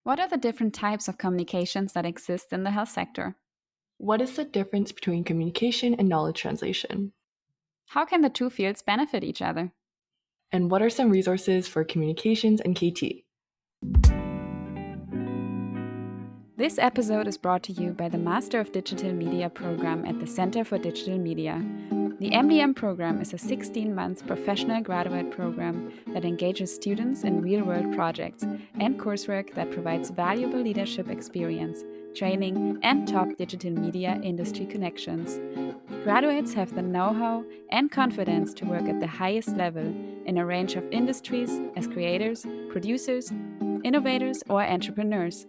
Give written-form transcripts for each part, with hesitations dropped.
What are the different types of communications that exist in the health sector? What is the difference between communication and knowledge translation? How can the two fields benefit each other? And what are some resources for communications and KT? This episode is brought to you by the Master of Digital Media program at the Center for Digital Media. The MDM program is a 16-month professional graduate program that engages students in real-world projects and coursework that provides valuable leadership experience, training, and top digital media industry connections. Graduates have the know-how and confidence to work at the highest level in a range of industries as creators, producers, innovators, or entrepreneurs.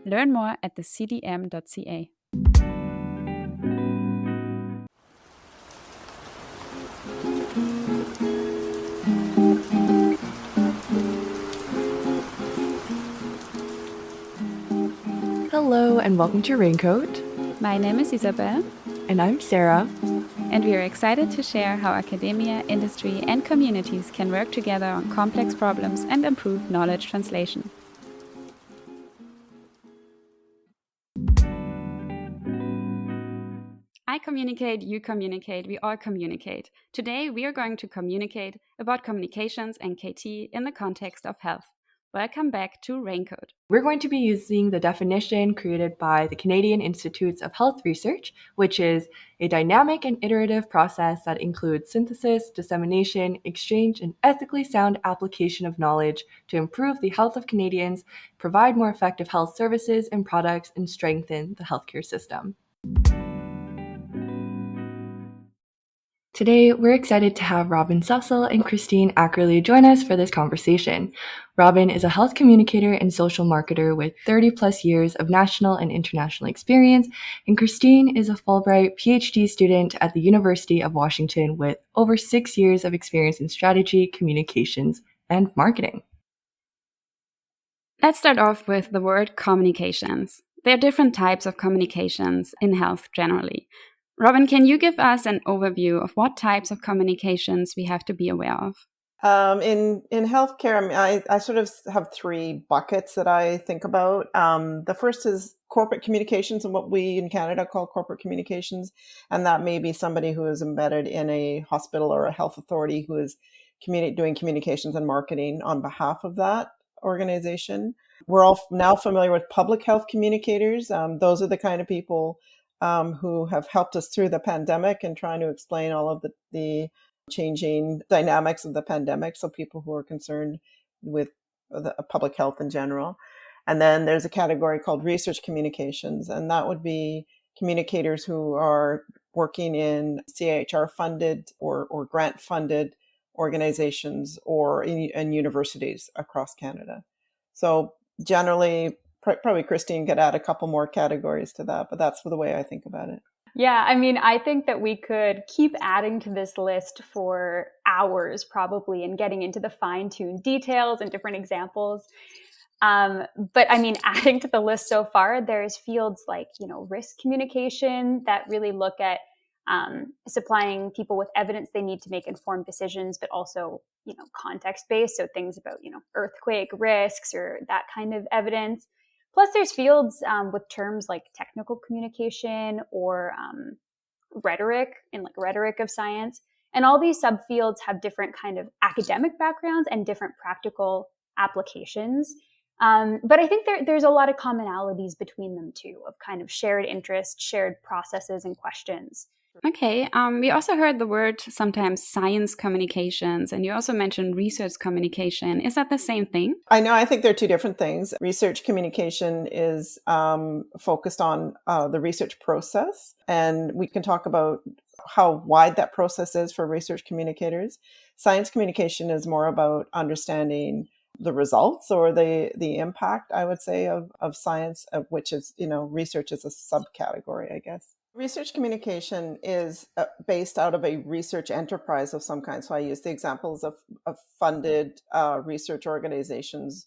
Learn more at thecdm.ca. Hello and welcome to Raincoat. My name is Isabelle. And I'm Sarah. And we are excited to share how academia, industry, and communities can work together on complex problems and improve knowledge translation. I communicate, you communicate, we all communicate. Today we are going to communicate about communications and KT in the context of health. Welcome back to RAINCOAT. We're going to be using the definition created by the Canadian Institutes of Health Research, which is a dynamic and iterative process that includes synthesis, dissemination, exchange, and ethically sound application of knowledge to improve the health of Canadians, provide more effective health services and products, and strengthen the healthcare system. Today, we're excited to have Robyn Sussel and Christine Ackerley join us for this conversation. Robyn is a health communicator and social marketer with 30 plus years of national and international experience, and Christine is a Fulbright PhD student at the University of Washington with over 6 years of experience in strategy, communications, and marketing. Let's start off with the word communications. There are different types of communications in health generally. Robyn, can you give us an overview of what types of communications we have to be aware of? In healthcare, I sort of have three buckets that I think about. The first is corporate communications, and what we in Canada call corporate communications, and that may be somebody who is embedded in a hospital or a health authority who is doing communications and marketing on behalf of that organization. We're all now familiar with public health communicators. Those are the kind of people who have helped us through the pandemic and trying to explain all of the changing dynamics of the pandemic. So people who are concerned with the public health in general. And then there's a category called research communications, and that would be communicators who are working in CIHR funded or grant funded organizations or in universities across Canada. So generally, probably Christine could add a couple more categories to that, but that's the way I think about it. Yeah, I mean, I think that we could keep adding to this list for hours probably and getting into the fine-tuned details and different examples. But I mean, adding to the list so far, there's fields like, risk communication that really look at supplying people with evidence they need to make informed decisions, but also, context-based. So things about, earthquake risks or that kind of evidence. Plus, there's fields with terms like technical communication or rhetoric and rhetoric of science. And all these subfields have different kind of academic backgrounds and different practical applications. But I think there's a lot of commonalities between them too, of kind of shared interests, shared processes and questions. Okay, we also heard the word sometimes science communications, and you also mentioned research communication. Is that the same thing? I think they're two different things. Research communication is focused on the research process, and we can talk about how wide that process is for research communicators. Science communication is more about understanding the results or the impact, I would say, of science, of which is, research is a subcategory, I guess. Research communication is based out of a research enterprise of some kind. So I use the examples of funded research organizations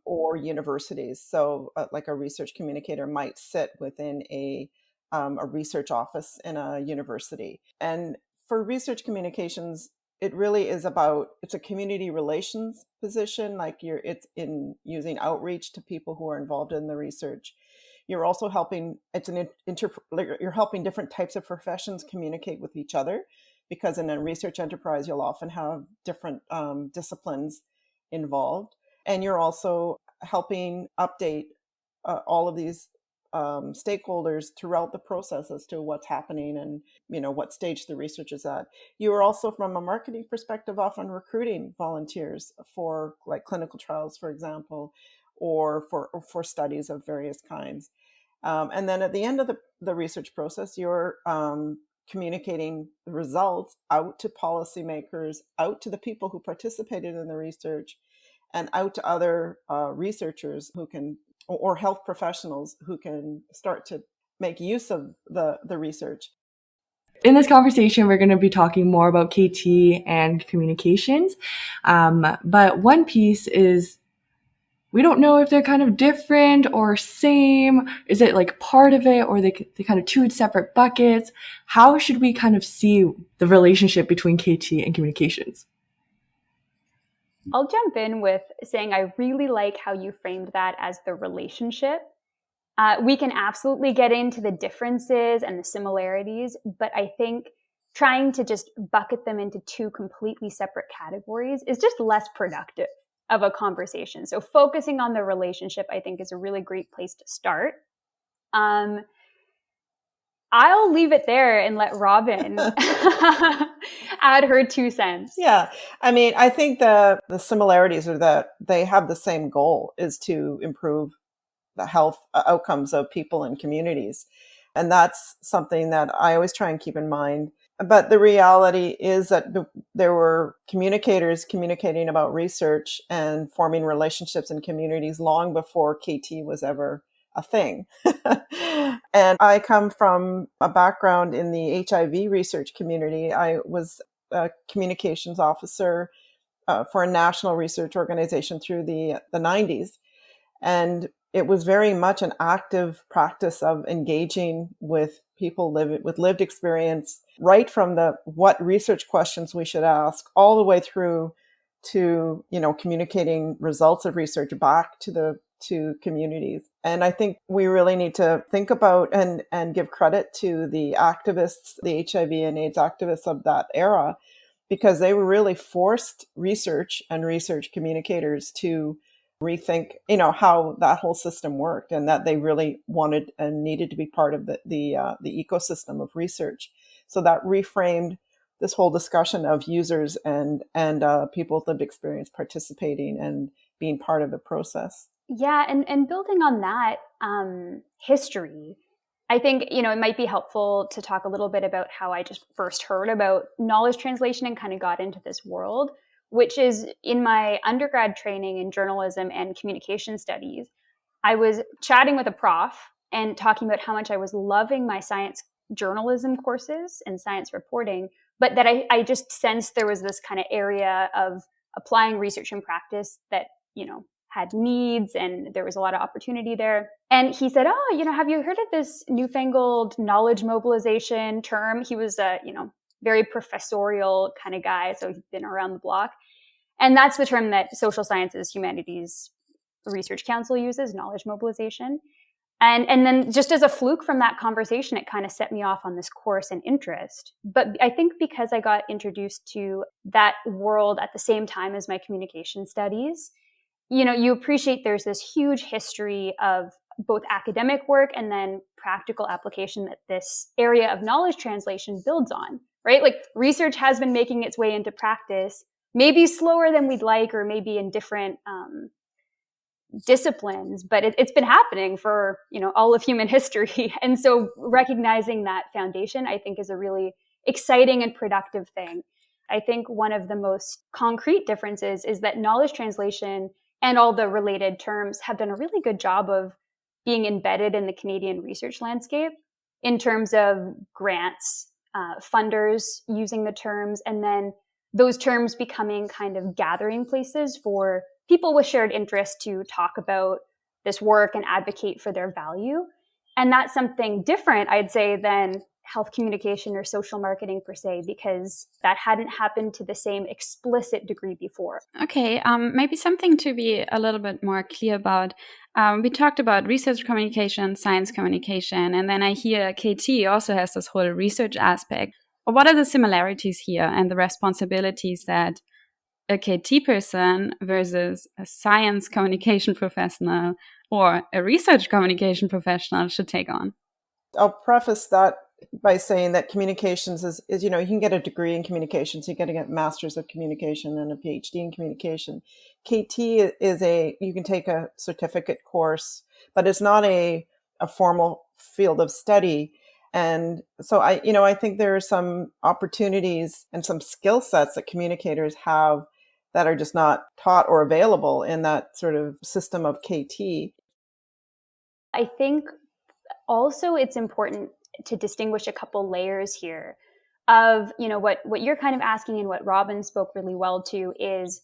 or universities. So like a research communicator might sit within a research office in a university. And for research communications, it really is it's a community relations position, like it's in using outreach to people who are involved in the research. You're also helping, you're helping different types of professions communicate with each other, because in a research enterprise, you'll often have different disciplines involved. And you're also helping update all of these stakeholders throughout the process as to what's happening and what stage the research is at. You are also, from a marketing perspective, often recruiting volunteers for like clinical trials, for example, or for studies of various kinds. And then at the end of the research process, you're communicating the results out to policymakers, out to the people who participated in the research, and out to other researchers who can, or health professionals who can start to make use of the research. In this conversation, we're going to be talking more about KT and communications. But one piece is, we don't know if they're kind of different or same. Is it like part of it, or they kind of two separate buckets? How should we kind of see the relationship between KT and communications? I'll jump in with saying I really like how you framed that as the relationship. We can absolutely get into the differences and the similarities, but I think trying to just bucket them into two completely separate categories is just less productive of a conversation. So focusing on the relationship, I think, is a really great place to start. I'll leave it there and let Robyn add her 2 cents. Yeah. I mean, I think the similarities are that they have the same goal, is to improve the health outcomes of people and communities. And that's something that I always try and keep in mind. But the reality is that there were communicators communicating about research and forming relationships in communities long before KT was ever a thing. And I come from a background in the HIV research community. I was a communications officer for a national research organization through the 90s. And it was very much an active practice of engaging with people with lived experience, right from what research questions we should ask, all the way through to communicating results of research back to communities. And I think we really need to think about and give credit to the activists, the HIV and AIDS activists of that era, because they were really forced research and research communicators to rethink, how that whole system worked, and that they really wanted and needed to be part of the ecosystem of research. So that reframed this whole discussion of users and people with lived experience participating and being part of the process. Yeah, and building on that history, I think, it might be helpful to talk a little bit about how I just first heard about knowledge translation and kind of got into this world, which is in my undergrad training in journalism and communication studies. I was chatting with a prof and talking about how much I was loving my science journalism courses and science reporting, but that I just sensed there was this kind of area of applying research and practice that, had needs, and there was a lot of opportunity there. And he said, have you heard of this newfangled knowledge mobilization term? He was a, very professorial kind of guy, so he's been around the block. And that's the term that Social Sciences Humanities Research Council uses, knowledge mobilization. And then just as a fluke from that conversation, it kind of set me off on this course and interest. But I think because I got introduced to that world at the same time as my communication studies, you appreciate there's this huge history of both academic work and then practical application that this area of knowledge translation builds on, right? Like research has been making its way into practice, maybe slower than we'd like, or maybe in different disciplines, but it's been happening for, all of human history. And so recognizing that foundation, I think, is a really exciting and productive thing. I think one of the most concrete differences is that knowledge translation and all the related terms have done a really good job of being embedded in the Canadian research landscape in terms of grants, funders using the terms, and then those terms becoming kind of gathering places for people with shared interest to talk about this work and advocate for their value. And that's something different, I'd say, than health communication or social marketing per se, because that hadn't happened to the same explicit degree before. Okay, maybe something to be a little bit more clear about. We talked about research communication, science communication, and then I hear KT also has this whole research aspect. What are the similarities here and the responsibilities that a KT person versus a science communication professional or a research communication professional should take on? I'll preface that by saying that communications is you can get a degree in communications, you get a master's of communication and a PhD in communication. KT is you can take a certificate course, but it's not a formal field of study. And so I think there are some opportunities and some skill sets that communicators have that are just not taught or available in that sort of system of KT. I think also it's important to distinguish a couple layers here of, what you're kind of asking and what Robyn spoke really well to is,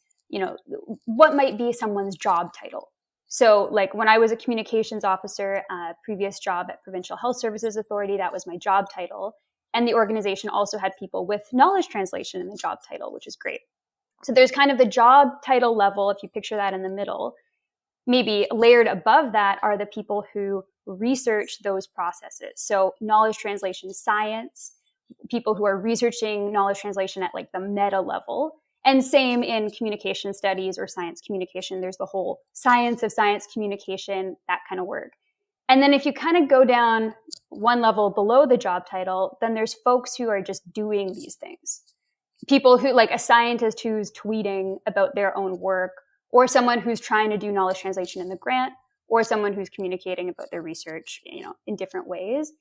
what might be someone's job title. So like when I was a communications officer, previous job at Provincial Health Services Authority, that was my job title. And the organization also had people with knowledge translation in the job title, which is great. So there's kind of the job title level, if you picture that in the middle. Maybe layered above that are the people who research those processes. So knowledge translation science, people who are researching knowledge translation at like the meta level. And same in communication studies or science communication. There's the whole science of science communication, that kind of work. And then if you kind of go down one level below the job title, then there's folks who are just doing these things. People who, like a scientist who's tweeting about their own work, or someone who's trying to do knowledge translation in the grant, or someone who's communicating about their research, in different ways.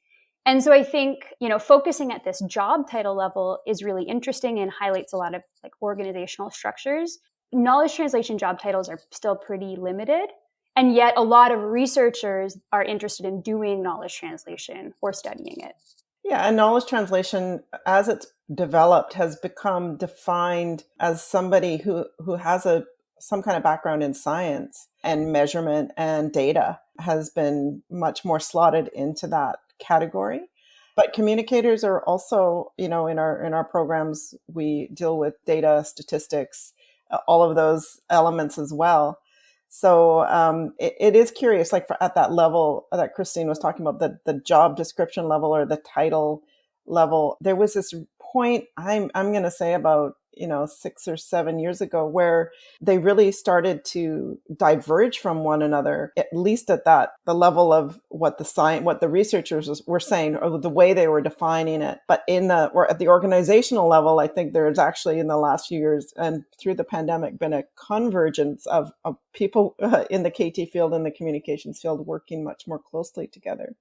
And so I think, focusing at this job title level is really interesting and highlights a lot of like organizational structures. Knowledge translation job titles are still pretty limited. And yet a lot of researchers are interested in doing knowledge translation or studying it. Yeah, and knowledge translation, as it's developed, has become defined as somebody who has some kind of background in science and measurement and data, has been much more slotted into that category. But communicators are also, in our programs, we deal with data, statistics, all of those elements as well. So it is curious, like at that level that Christine was talking about, the job description level or the title level, there was this point, I'm going to say about 6 or 7 years ago, where they really started to diverge from one another, at least at the level of what the researchers were saying, or the way they were defining it. But or at the organizational level, I think there's actually in the last few years and through the pandemic been a convergence of people in the KT field and the communications field working much more closely together.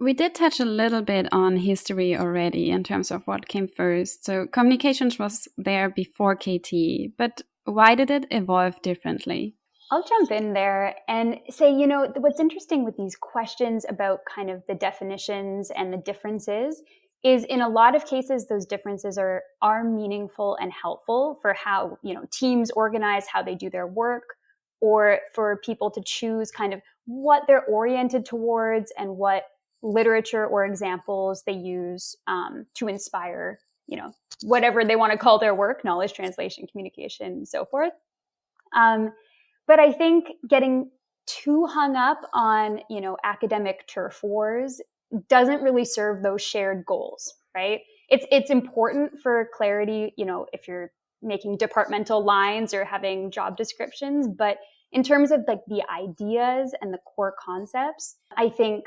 We did touch a little bit on history already in terms of what came first. So communications was there before KT, but why did it evolve differently? I'll jump in there and say, what's interesting with these questions about kind of the definitions and the differences is in a lot of cases, those differences are meaningful and helpful for how, teams organize, how they do their work, or for people to choose kind of what they're oriented towards and what literature or examples they use to inspire, whatever they want to call their work, knowledge translation, communication, and so forth. But I think getting too hung up on, academic turf wars doesn't really serve those shared goals, right? It's important for clarity, if you're making departmental lines or having job descriptions, but in terms of like the ideas and the core concepts, I think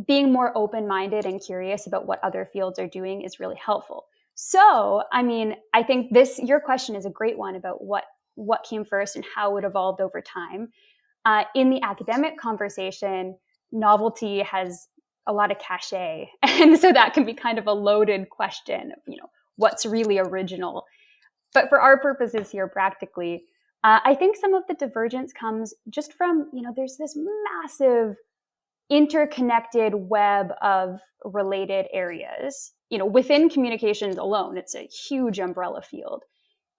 being more open-minded and curious about what other fields are doing is really helpful. So, I think your question is a great one about what came first and how it evolved over time. In the academic conversation, novelty has a lot of cachet. And so that can be kind of a loaded question of, what's really original. But for our purposes here, practically, I think some of the divergence comes just from, there's this massive interconnected web of related areas. Within communications alone, it's a huge umbrella field.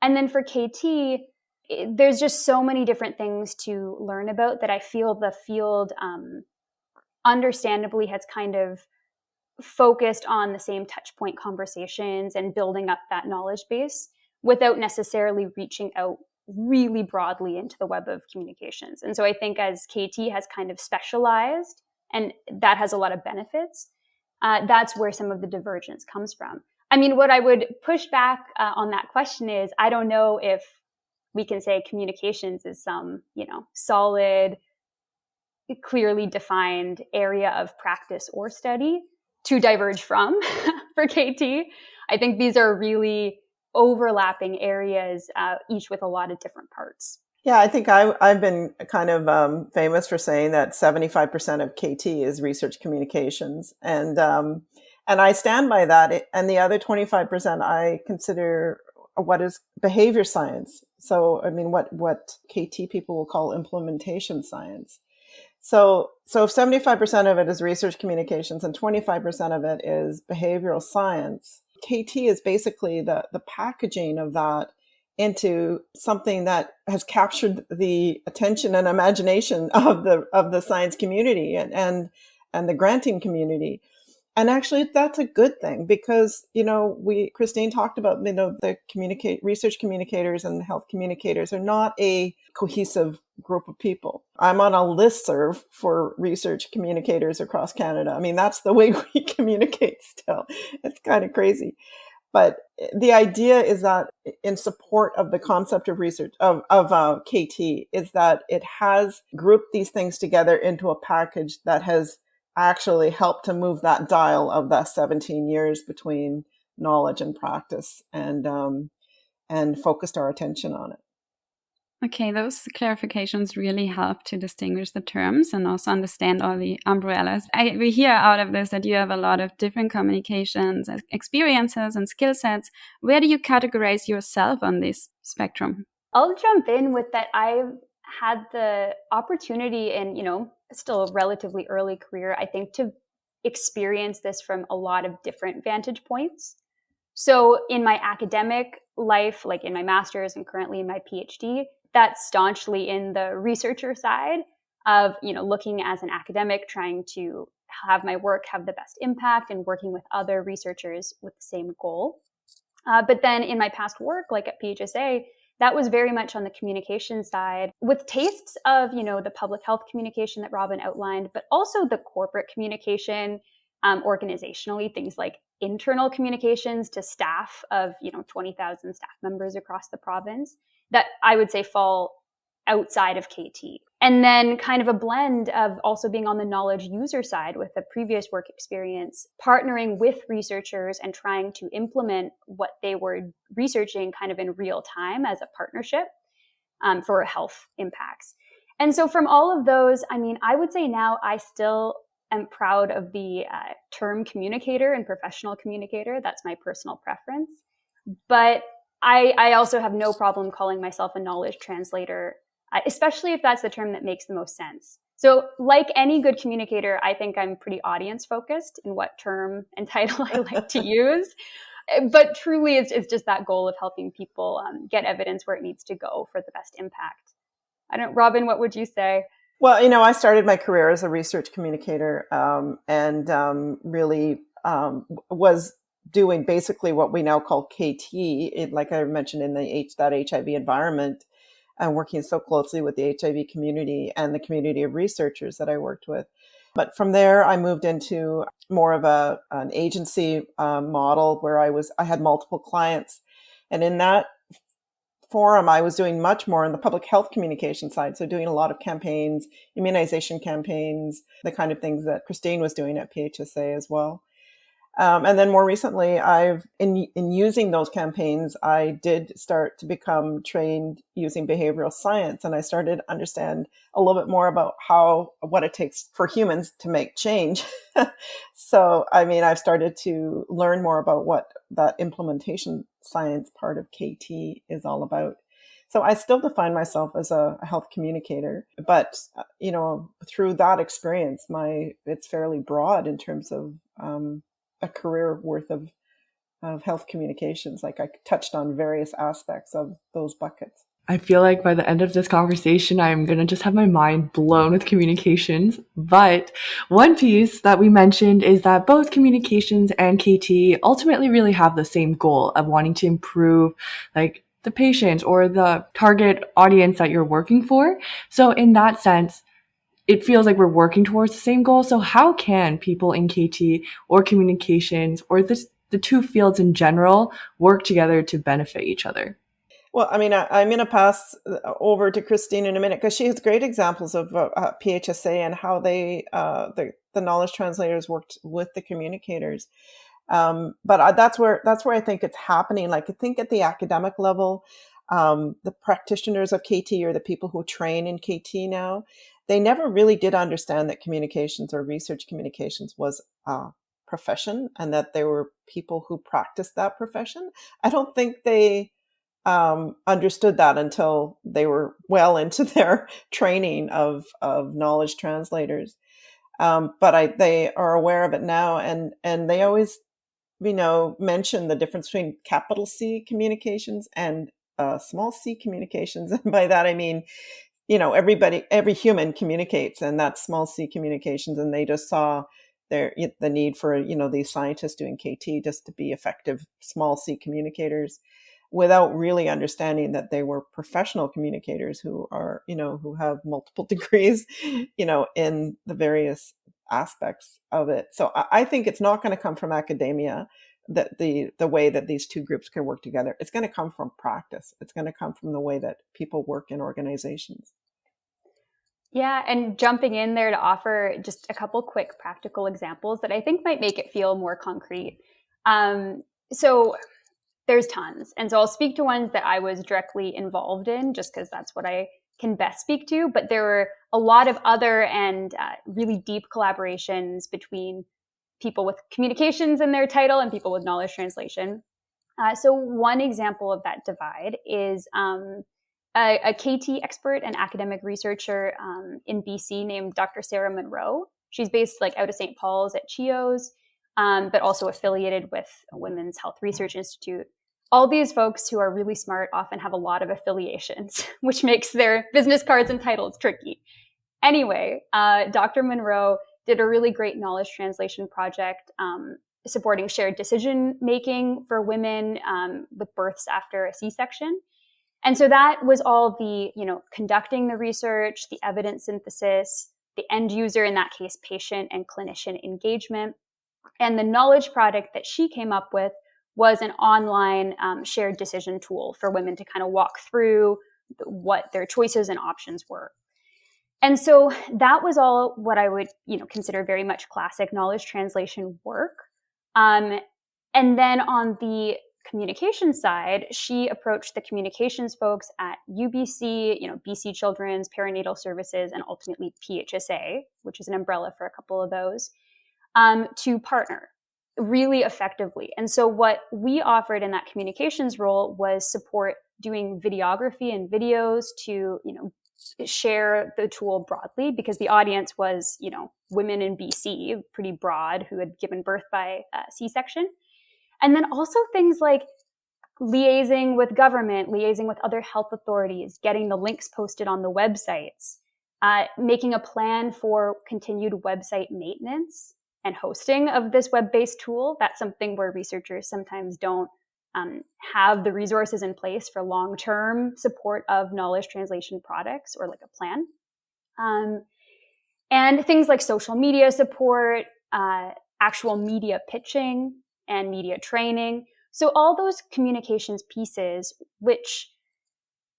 And then for KT, there's just so many different things to learn about that I feel the field understandably has kind of focused on the same touch point conversations and building up that knowledge base without necessarily reaching out really broadly into the web of communications. And so I think as KT has kind of specialized, and that has a lot of benefits, that's where some of the divergence comes from. I mean, what I would push back on that question is, I don't know if we can say communications is some, solid, clearly defined area of practice or study to diverge from for KT. I think these are really overlapping areas, each with a lot of different parts. Yeah, I think I've been kind of famous for saying that 75% of KT is research communications, and I stand by that. And the other 25% I consider what is behavior science. So I mean, what KT people will call implementation science. So if 75% of it is research communications and 25% of it is behavioral science, KT is basically the packaging of that into something that has captured the attention and imagination of the science community and the granting community. And actually, that's a good thing because, Christine talked about, the research communicators and health communicators are not a cohesive group of people. I'm on a listserv for research communicators across Canada. I mean, that's the way we communicate still. It's kind of crazy. But the idea is that in support of the concept of research of KT is that it has grouped these things together into a package that has actually helped to move that dial of that 17 years between knowledge and practice and focused our attention on it. Okay, those clarifications really help to distinguish the terms and also understand all the umbrellas. We hear out of this that you have a lot of different communications, experiences, and skill sets. Where do you categorize yourself on this spectrum? I'll jump in with that. I've had the opportunity in, still a relatively early career, I think, to experience this from a lot of different vantage points. So in my academic life, like in my master's and currently in my PhD, that's staunchly in the researcher side of, looking as an academic, trying to have my work have the best impact and working with other researchers with the same goal. But then in my past work, like at PHSA, that was very much on the communication side with tastes of, the public health communication that Robyn outlined, but also the corporate communication, organizationally, things like internal communications to staff of, 20,000 staff members across the province that I would say fall outside of KT. And then kind of a blend of also being on the knowledge user side with the previous work experience, partnering with researchers and trying to implement what they were researching kind of in real time as a partnership for health impacts. And so from all of those, I mean, I would say now I still am proud of the term communicator and professional communicator. That's my personal preference. But I also have no problem calling myself a knowledge translator, especially if that's the term that makes the most sense. So like any good communicator, I think I'm pretty audience focused in what term and title I like to use. But truly, it's just that goal of helping people get evidence where it needs to go for the best impact. Robyn, what would you say? Well, I started my career as a research communicator and really was doing basically what we now call KT, like I mentioned in that HIV environment, and working so closely with the HIV community and the community of researchers that I worked with. But from there, I moved into more of an agency model where I had multiple clients. And in that forum, I was doing much more on the public health communication side. So doing a lot of campaigns, immunization campaigns, the kind of things that Christine was doing at PHSA as well. And then more recently, in using those campaigns, I did start to become trained using behavioral science. And I started to understand a little bit more about what it takes for humans to make change. So, I mean, I've started to learn more about what that implementation science part of KT is all about. So I still define myself as a health communicator, but, through that experience, it's fairly broad in terms of, a career worth of health communications. Like I touched on various aspects of those buckets. I feel like by the end of this conversation, I'm going to just have my mind blown with communications. But one piece that we mentioned is that both communications and KT ultimately really have the same goal of wanting to improve like the patient or the target audience that you're working for. So in that sense, it feels like we're working towards the same goal. So how can people in KT or communications or the two fields in general work together to benefit each other? Well, I mean, I'm going to pass over to Christine in a minute because she has great examples of PHSA and how the knowledge translators worked with the communicators. But that's where I think it's happening. Like, I think at the academic level, the practitioners of KT or the people who train in KT now, they never really did understand that communications or research communications was a profession and that there were people who practiced that profession. I don't think they understood that until they were well into their training of knowledge translators. But they are aware of it now, and they always, mention the difference between capital C communications and small c communications. And by that I mean, every human communicates, and that's small c communications. And they just saw the need for these scientists doing KT just to be effective small c communicators, without really understanding that they were professional communicators who are, who have multiple degrees, in the various aspects of it. So I think it's not going to come from academia, that the way that these two groups can work together. It's going to come from practice. It's going to come from the way that people work in organizations. Yeah, and jumping in there to offer just a couple quick practical examples that I think might make it feel more concrete. So there's tons. And so I'll speak to ones that I was directly involved in, just because that's what I can best speak to. But there were a lot of other and really deep collaborations between people with communications in their title and people with knowledge translation. So one example of that divide is a KT expert and academic researcher in BC named Dr. Sarah Monroe. She's based out of St. Paul's at CHEO's. But also affiliated with Women's Health Research Institute. All these folks who are really smart often have a lot of affiliations, which makes their business cards and titles tricky. Anyway, Dr. Monroe did a really great knowledge translation project supporting shared decision-making for women with births after a C-section. And so that was all the, conducting the research, the evidence synthesis, the end user, in that case, patient and clinician engagement. And the knowledge product that she came up with was an online shared decision tool for women to kind of walk through what their choices and options were. And so that was all what I would, consider very much classic knowledge translation work. And then on the communication side, she approached the communications folks at UBC, BC Children's, Perinatal Services, and ultimately PHSA, which is an umbrella for a couple of those, to partner really effectively. And so what we offered in that communications role was support doing videography and videos to, share the tool broadly, because the audience was, women in BC, pretty broad, who had given birth by C-section. And then also things like liaising with government, liaising with other health authorities, getting the links posted on the websites, making a plan for continued website maintenance and hosting of this web-based tool. That's something where researchers sometimes don't have the resources in place for long-term support of knowledge translation products or a plan. And things like social media support, actual media pitching and media training. So all those communications pieces, which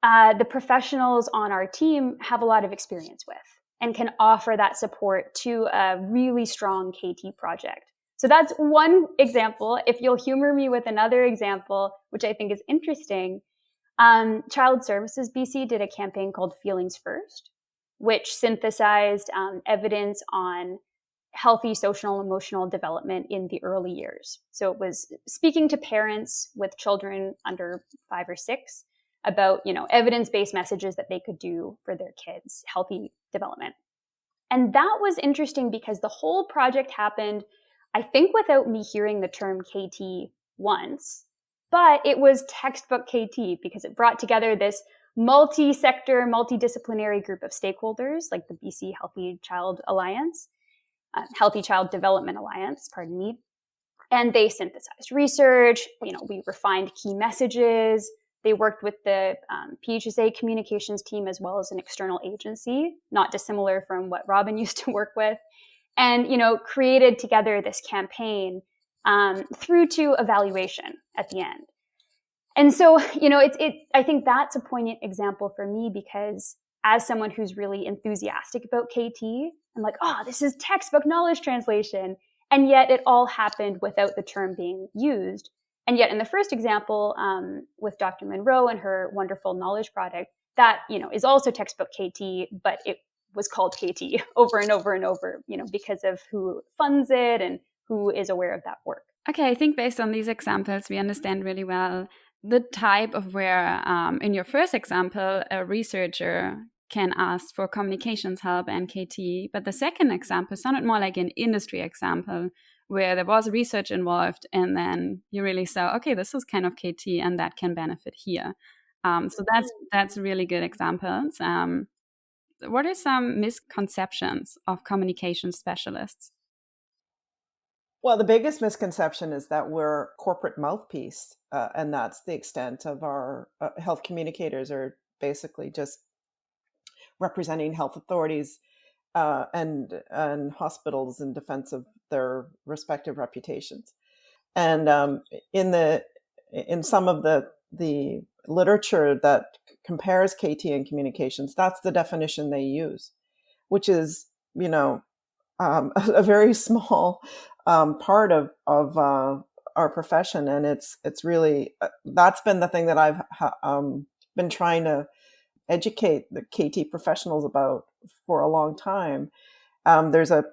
the professionals on our team have a lot of experience with and can offer that support to a really strong KT project. So that's one example. If you'll humor me with another example, which I think is interesting, Child Services BC did a campaign called Feelings First, which synthesized evidence on healthy social and emotional development in the early years. So it was speaking to parents with children under 5 or 6 about, evidence-based messages that they could do for their kids' healthy development. And that was interesting because the whole project happened, I think, without me hearing the term KT once, but it was textbook KT because it brought together this multi-sector, multidisciplinary group of stakeholders like the BC Healthy Child Alliance, Healthy Child Development Alliance, pardon me. And they synthesized research, we refined key messages. They worked with the PHSA communications team as well as an external agency, not dissimilar from what Robyn used to work with, and, created together this campaign through to evaluation at the end. And so, I think that's a poignant example for me because as someone who's really enthusiastic about KT, I'm like, oh, this is textbook knowledge translation. And yet it all happened without the term being used. And yet in the first example, with Dr. Monroe and her wonderful knowledge project, that, is also textbook KT, but it was called KT over and over and over, because of who funds it and who is aware of that work. Okay, I think based on these examples, we understand really well the type of where, in your first example, a researcher can ask for communications help and KT. But the second example sounded more like an industry example where there was research involved and then you really saw, okay, this is kind of KT and that can benefit here. So that's really good examples. What are some misconceptions of communication specialists? Well, the biggest misconception is that we're corporate mouthpiece, and that's the extent of our health communicators are basically just representing health authorities and hospitals in defense of their respective reputations. And in some of the literature that compares KT and communications, that's the definition they use, which is a very small part of our profession, and it's really that's been the thing that I've been trying to educate the KT professionals about for a long time. There's a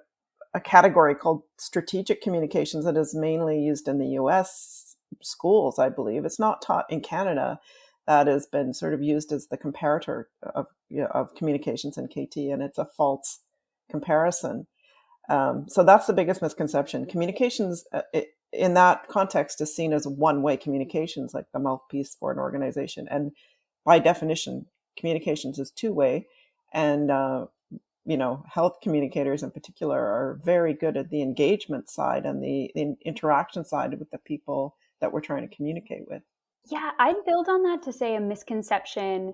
category called strategic communications that is mainly used in the U.S. schools, I believe. It's not taught in Canada. That has been sort of used as the comparator of communications and KT, and it's a false comparison. So that's the biggest misconception. Communications in that context is seen as one-way communications, like the mouthpiece for an organization. And by definition, communications is two-way. And, health communicators in particular are very good at the engagement side and the interaction side with the people that we're trying to communicate with. Yeah, I'd build on that to say a misconception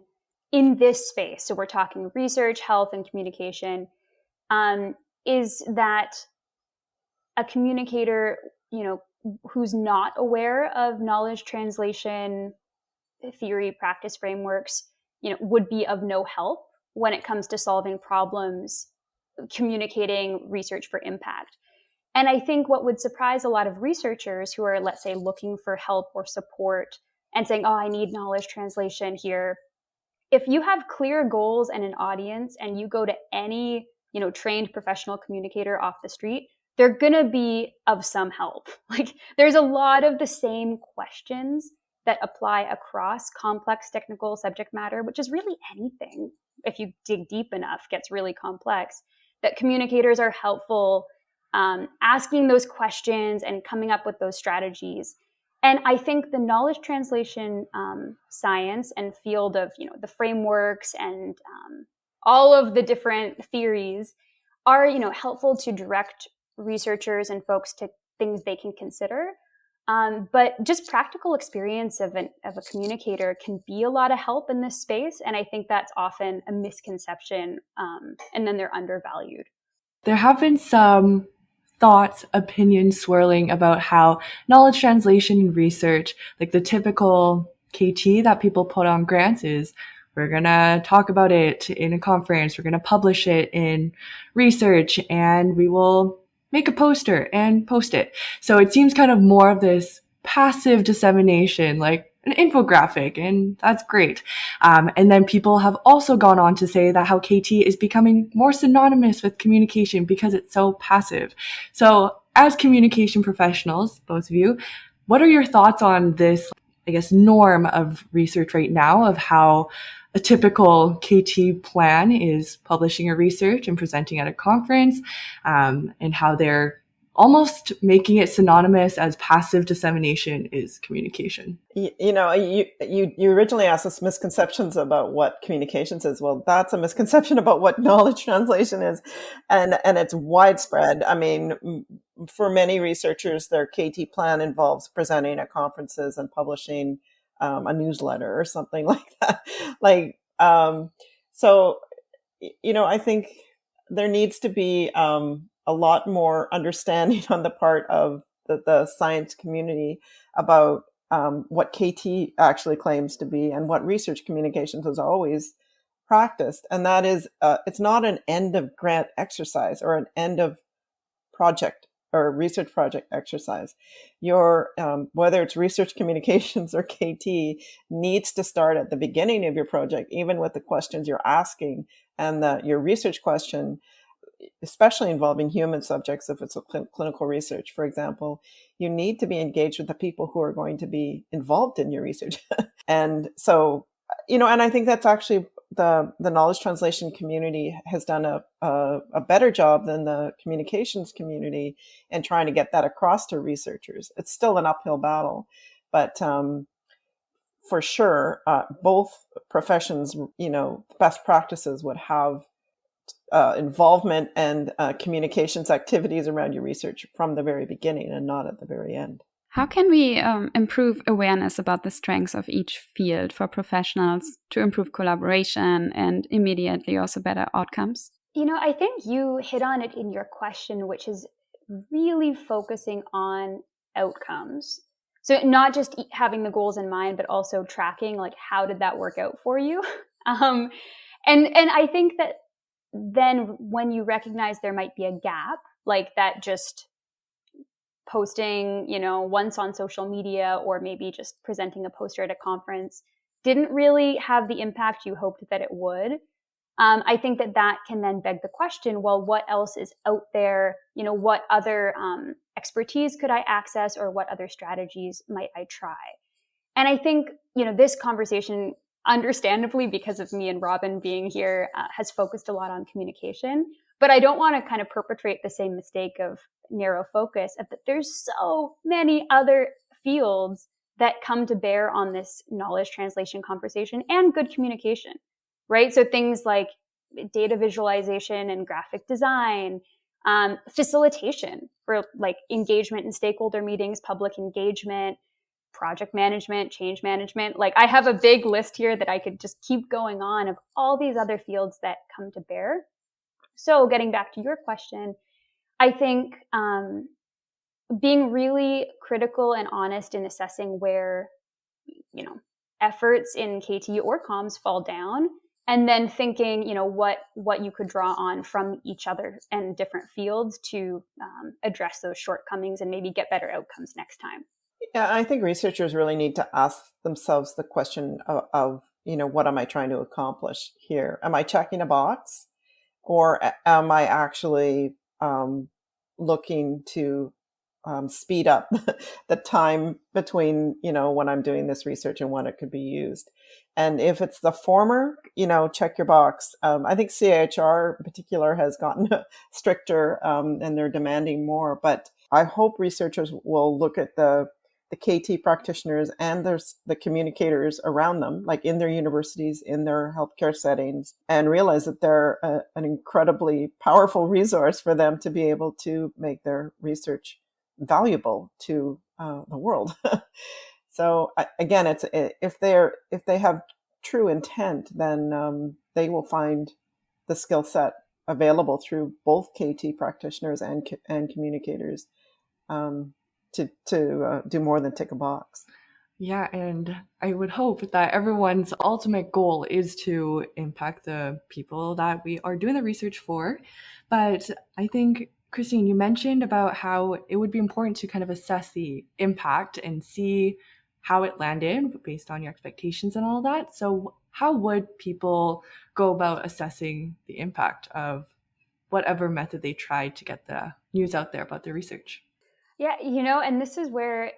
in this space. So we're talking research, health, and communication. Is that a communicator, who's not aware of knowledge translation theory, practice frameworks, would be of no help when it comes to solving problems, communicating research for impact. And I think what would surprise a lot of researchers who are, let's say, looking for help or support and saying, oh, I need knowledge translation here. If you have clear goals and an audience and you go to any trained professional communicator off the street, they're going to be of some help. Like there's a lot of the same questions that apply across complex technical subject matter, which is really anything, if you dig deep enough, gets really complex, that communicators are helpful asking those questions and coming up with those strategies. And I think the knowledge translation science and field of, the frameworks and all of the different theories are, helpful to direct researchers and folks to things they can consider. But just practical experience of a communicator can be a lot of help in this space. And I think that's often a misconception, and then they're undervalued. There have been some thoughts, opinions swirling about how knowledge translation and research, like the typical KT that people put on grants is, we're going to talk about it in a conference, we're going to publish it in research, and we will make a poster and post it. So it seems kind of more of this passive dissemination, like an infographic, and that's great. And then people have also gone on to say that how KT is becoming more synonymous with communication because it's so passive. So as communication professionals, both of you, what are your thoughts on this, norm of research right now of how a typical KT plan is publishing a research and presenting at a conference, and how they're almost making it synonymous as passive dissemination is communication. You originally asked us misconceptions about what communications is. Well, that's a misconception about what knowledge translation is, and it's widespread. I mean, for many researchers, their KT plan involves presenting at conferences and publishing a newsletter or something like that. So I think there needs to be a lot more understanding on the part of the science community about what KT actually claims to be and what research communications has always practiced. And that is, it's not an end of grant exercise or an end of project or research project exercise. Your whether it's research communications or KT needs to start at the beginning of your project, even with the questions you're asking, and your research question, especially involving human subjects, if it's a clinical research, for example, you need to be engaged with the people who are going to be involved in your research. And so, and I think that's actually the knowledge translation community has done a better job than the communications community in trying to get that across to researchers. It's still an uphill battle, but for sure, both professions, best practices would have involvement and communications activities around your research from the very beginning and not at the very end. How can we improve awareness about the strengths of each field for professionals to improve collaboration and immediately also better outcomes? I think you hit on it in your question, which is really focusing on outcomes. So not just having the goals in mind, but also tracking, like, how did that work out for you? And I think that then when you recognize there might be a gap, like that just posting, once on social media or maybe just presenting a poster at a conference didn't really have the impact you hoped that it would. I think that can then beg the question, well, what else is out there? What other expertise could I access, or what other strategies might I try? And I think, this conversation, understandably, because of me and Robyn being here, has focused a lot on communication. But I don't want to kind of perpetrate the same mistake of narrow focus, of that there's so many other fields that come to bear on this knowledge translation conversation and good communication, right? So things like data visualization and graphic design, facilitation for like engagement in stakeholder meetings, public engagement, project management, change management. Like, I have a big list here that I could just keep going on of all these other fields that come to bear. So getting back to your question, I think being really critical and honest in assessing where, efforts in KT or comms fall down, and then thinking, what you could draw on from each other and different fields to address those shortcomings and maybe get better outcomes next time. Yeah, I think researchers really need to ask themselves the question of what am I trying to accomplish here? Am I checking a box, or am I actually looking to speed up the time between, when I'm doing this research and when it could be used? And if it's the former, check your box. I think CIHR in particular has gotten stricter and they're demanding more, but I hope researchers will look at the KT practitioners and the communicators around them, like in their universities, in their healthcare settings, and realize that they're an incredibly powerful resource for them to be able to make their research valuable to the world. So again, it's if they have true intent, then they will find the skill set available through both KT practitioners and communicators. To do more than tick a box. Yeah, and I would hope that everyone's ultimate goal is to impact the people that we are doing the research for. But I think, Christine, you mentioned about how it would be important to kind of assess the impact and see how it landed based on your expectations and all that. So how would people go about assessing the impact of whatever method they tried to get the news out there about their research? Yeah, and this is where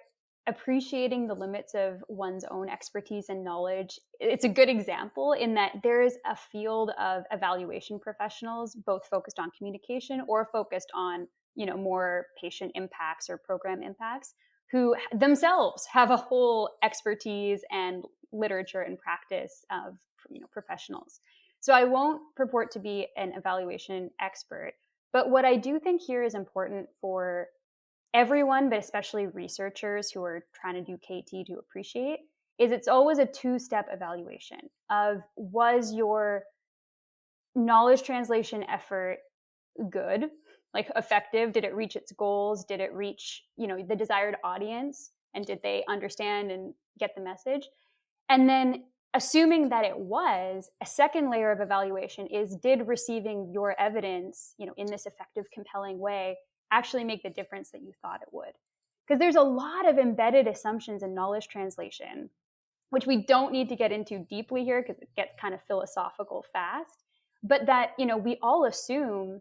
appreciating the limits of one's own expertise and knowledge, it's a good example in that there is a field of evaluation professionals, both focused on communication or focused on more patient impacts or program impacts, who themselves have a whole expertise and literature and practice of professionals. So I won't purport to be an evaluation expert, but what I do think here is important for everyone, but especially researchers who are trying to do KT, to appreciate is it's always a two-step evaluation of, was your knowledge translation effort good, like effective? Did it reach its goals? Did it reach, the desired audience? And did they understand and get the message? And then assuming that it was, a second layer of evaluation is, did receiving your evidence, in this effective, compelling way actually make the difference that you thought it would? Because there's a lot of embedded assumptions in knowledge translation, which we don't need to get into deeply here because it gets kind of philosophical fast, but that, we all assume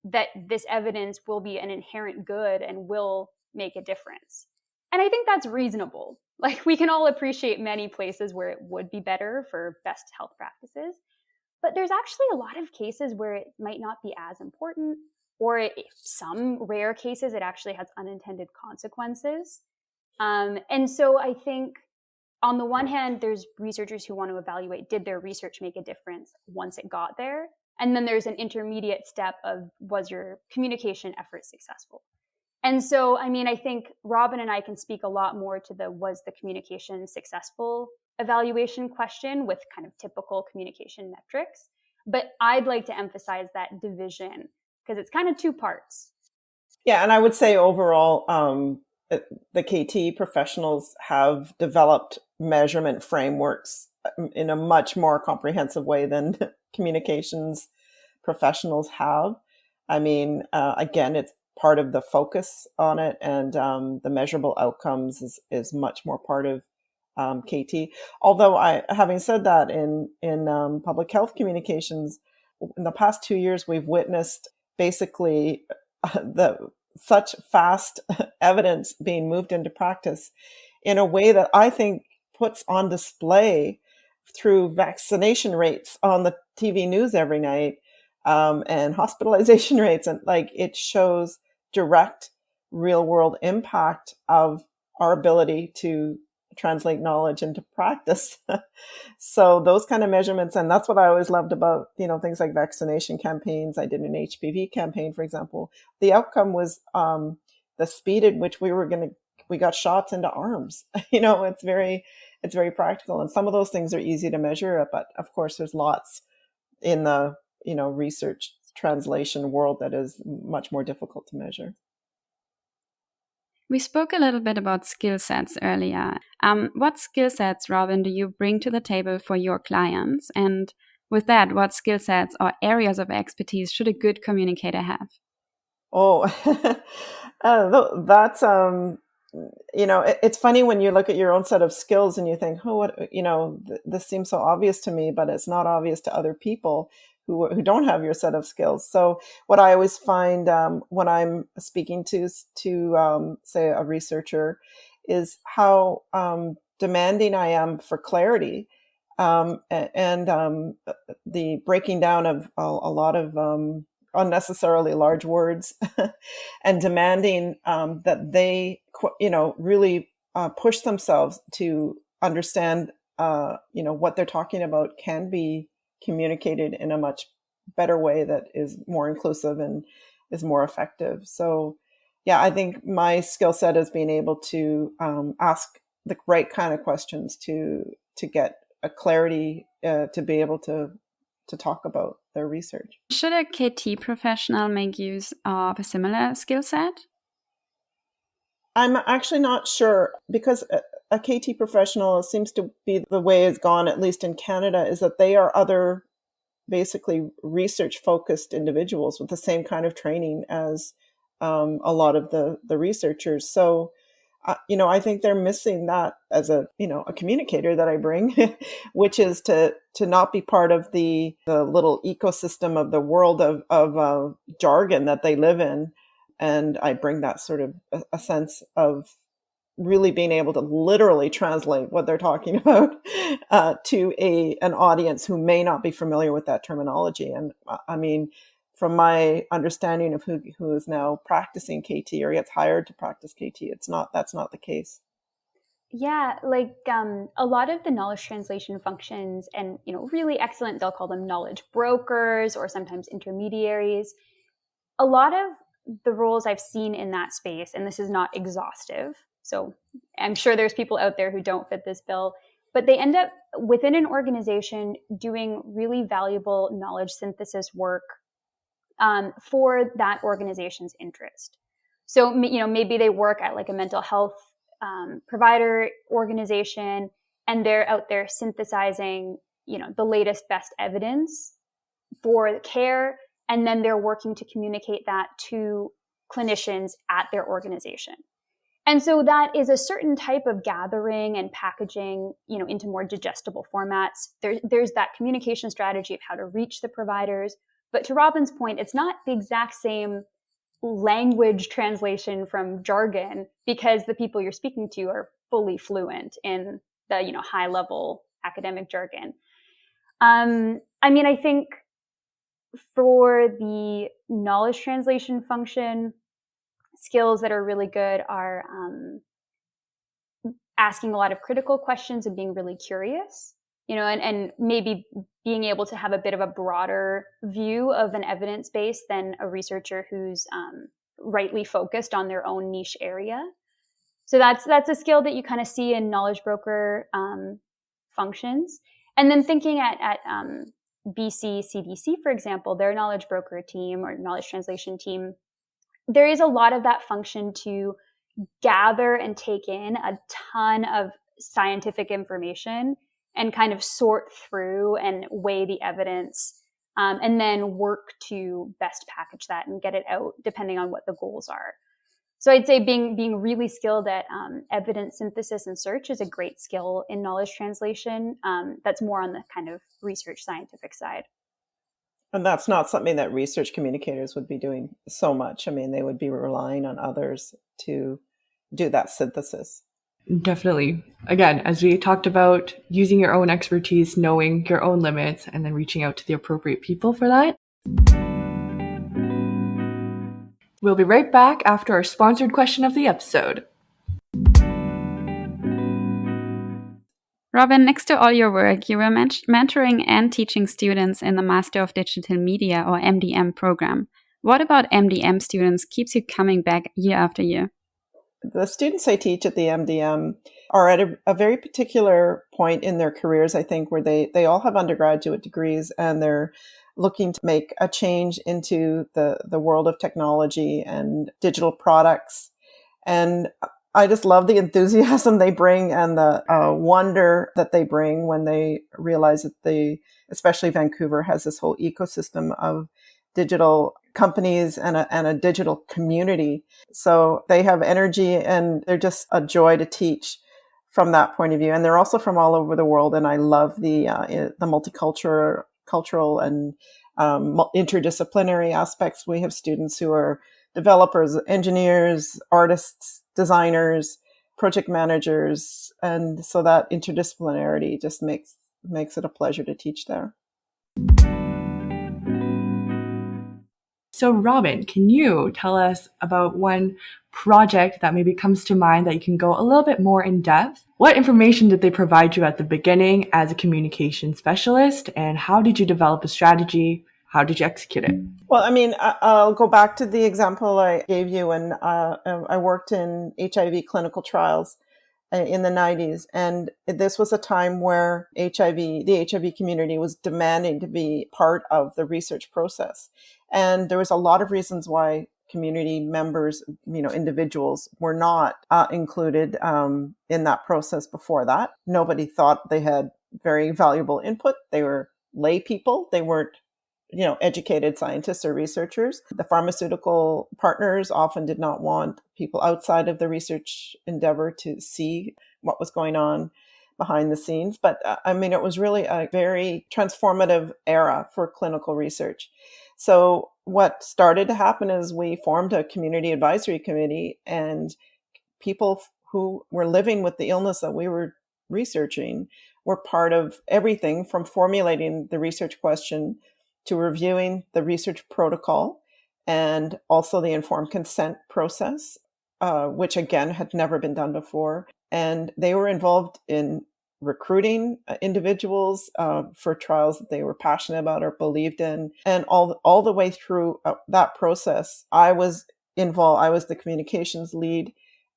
that this evidence will be an inherent good and will make a difference. And I think that's reasonable. Like, we can all appreciate many places where it would be better for best health practices, but there's actually a lot of cases where it might not be as important, or some rare cases it actually has unintended consequences. And so I think on the one hand, there's researchers who want to evaluate, did their research make a difference once it got there? And then there's an intermediate step of, was your communication effort successful? And so, I think Robyn and I can speak a lot more to was the communication successful evaluation question with kind of typical communication metrics. But I'd like to emphasize that division because it's kind of two parts. Yeah, and I would say overall, the KT professionals have developed measurement frameworks in a much more comprehensive way than communications professionals have. Again, it's part of the focus on it, and the measurable outcomes is much more part of KT. Although having said that, in public health communications, in the past 2 years, we've witnessed basically such fast evidence being moved into practice in a way that I think puts on display through vaccination rates on the TV news every night, and hospitalization rates, and it shows direct real world impact of our ability to translate knowledge into practice. So those kind of measurements, and that's what I always loved about, things like vaccination campaigns. I did an HPV campaign, for example. The outcome was the speed at which we got shots into arms. It's very practical. And some of those things are easy to measure, but of course there's lots in the, research translation world that is much more difficult to measure. We spoke a little bit about skill sets earlier. What skill sets, Robyn, do you bring to the table for your clients? And with that, what skill sets or areas of expertise should a good communicator have? Oh, that's, it's funny when you look at your own set of skills and you think, this seems so obvious to me, but it's not obvious to other people who don't have your set of skills. So what I always find when I'm speaking to say a researcher is how demanding I am for clarity, and the breaking down of a lot of unnecessarily large words and demanding that they really push themselves to understand what they're talking about can be communicated in a much better way that is more inclusive and is more effective. So yeah, I think my skill set is being able to ask the right kind of questions to get a clarity to be able to talk about their research. Should a KT professional make use of a similar skill set? I'm actually not sure, because a KT professional seems to be the way it's gone, at least in Canada, is that they are other basically research-focused individuals with the same kind of training as a lot of the researchers. So, I think they're missing that as a communicator that I bring, which is to not be part of the little ecosystem of the world of jargon that they live in. And I bring that sort of a sense of really being able to literally translate what they're talking about to an audience who may not be familiar with that terminology. And from my understanding of who is now practicing KT or gets hired to practice KT, that's not the case. Yeah, like a lot of the knowledge translation functions, and really excellent, they'll call them knowledge brokers or sometimes intermediaries. A lot of the roles I've seen in that space, and this is not exhaustive, so I'm sure there's people out there who don't fit this bill, but they end up within an organization doing really valuable knowledge synthesis work for that organization's interest. So, maybe they work at like a mental health provider organization, and they're out there synthesizing, the latest best evidence for care, and then they're working to communicate that to clinicians at their organization. And so that is a certain type of gathering and packaging, into more digestible formats. There's that communication strategy of how to reach the providers. But to Robyn's point, it's not the exact same language translation from jargon, because the people you're speaking to are fully fluent in the high level academic jargon. I think for the knowledge translation function, skills that are really good are asking a lot of critical questions and being really curious, and maybe being able to have a bit of a broader view of an evidence base than a researcher who's rightly focused on their own niche area. So that's a skill that you kind of see in knowledge broker functions. And then thinking at BC CDC, for example, their knowledge broker team or knowledge translation team, there is a lot of that function to gather and take in a ton of scientific information and kind of sort through and weigh the evidence, and then work to best package that and get it out depending on what the goals are. So I'd say being really skilled at evidence synthesis and search is a great skill in knowledge translation. That's more on the kind of research scientific side. And that's not something that research communicators would be doing so much. They would be relying on others to do that synthesis. Definitely. Again, as we talked about, using your own expertise, knowing your own limits, and then reaching out to the appropriate people for that. We'll be right back after our sponsored question of the episode. Robyn, next to all your work, you were mentoring and teaching students in the Master of Digital Media or MDM program. What about MDM students keeps you coming back year after year? The students I teach at the MDM are at a very particular point in their careers, I think, where they all have undergraduate degrees and they're looking to make a change into the world of technology and digital products. And I just love the enthusiasm they bring and the wonder that they bring when they realize that especially Vancouver, has this whole ecosystem of digital companies and a digital community. So they have energy and they're just a joy to teach from that point of view. And they're also from all over the world. And I love the cultural and interdisciplinary aspects. We have students who are developers, engineers, artists, designers, project managers. And so that interdisciplinarity just makes it a pleasure to teach there. So Robyn, can you tell us about one project that maybe comes to mind that you can go a little bit more in depth? What information did they provide you at the beginning as a communication specialist, and how did you develop a strategy? How did you execute it? Well, I'll go back to the example I gave you when I worked in HIV clinical trials in the 90s. And this was a time where the HIV community was demanding to be part of the research process. And there was a lot of reasons why community members, individuals were not included in that process before that. Nobody thought they had very valuable input. They were lay people. They weren't educated scientists or researchers. The pharmaceutical partners often did not want people outside of the research endeavor to see what was going on behind the scenes. But it was really a very transformative era for clinical research. So what started to happen is we formed a community advisory committee, and people who were living with the illness that we were researching were part of everything from formulating the research question to reviewing the research protocol and also the informed consent process, which again had never been done before. And they were involved in recruiting individuals for trials that they were passionate about or believed in. And all the way through that process, I was involved. I was the communications lead,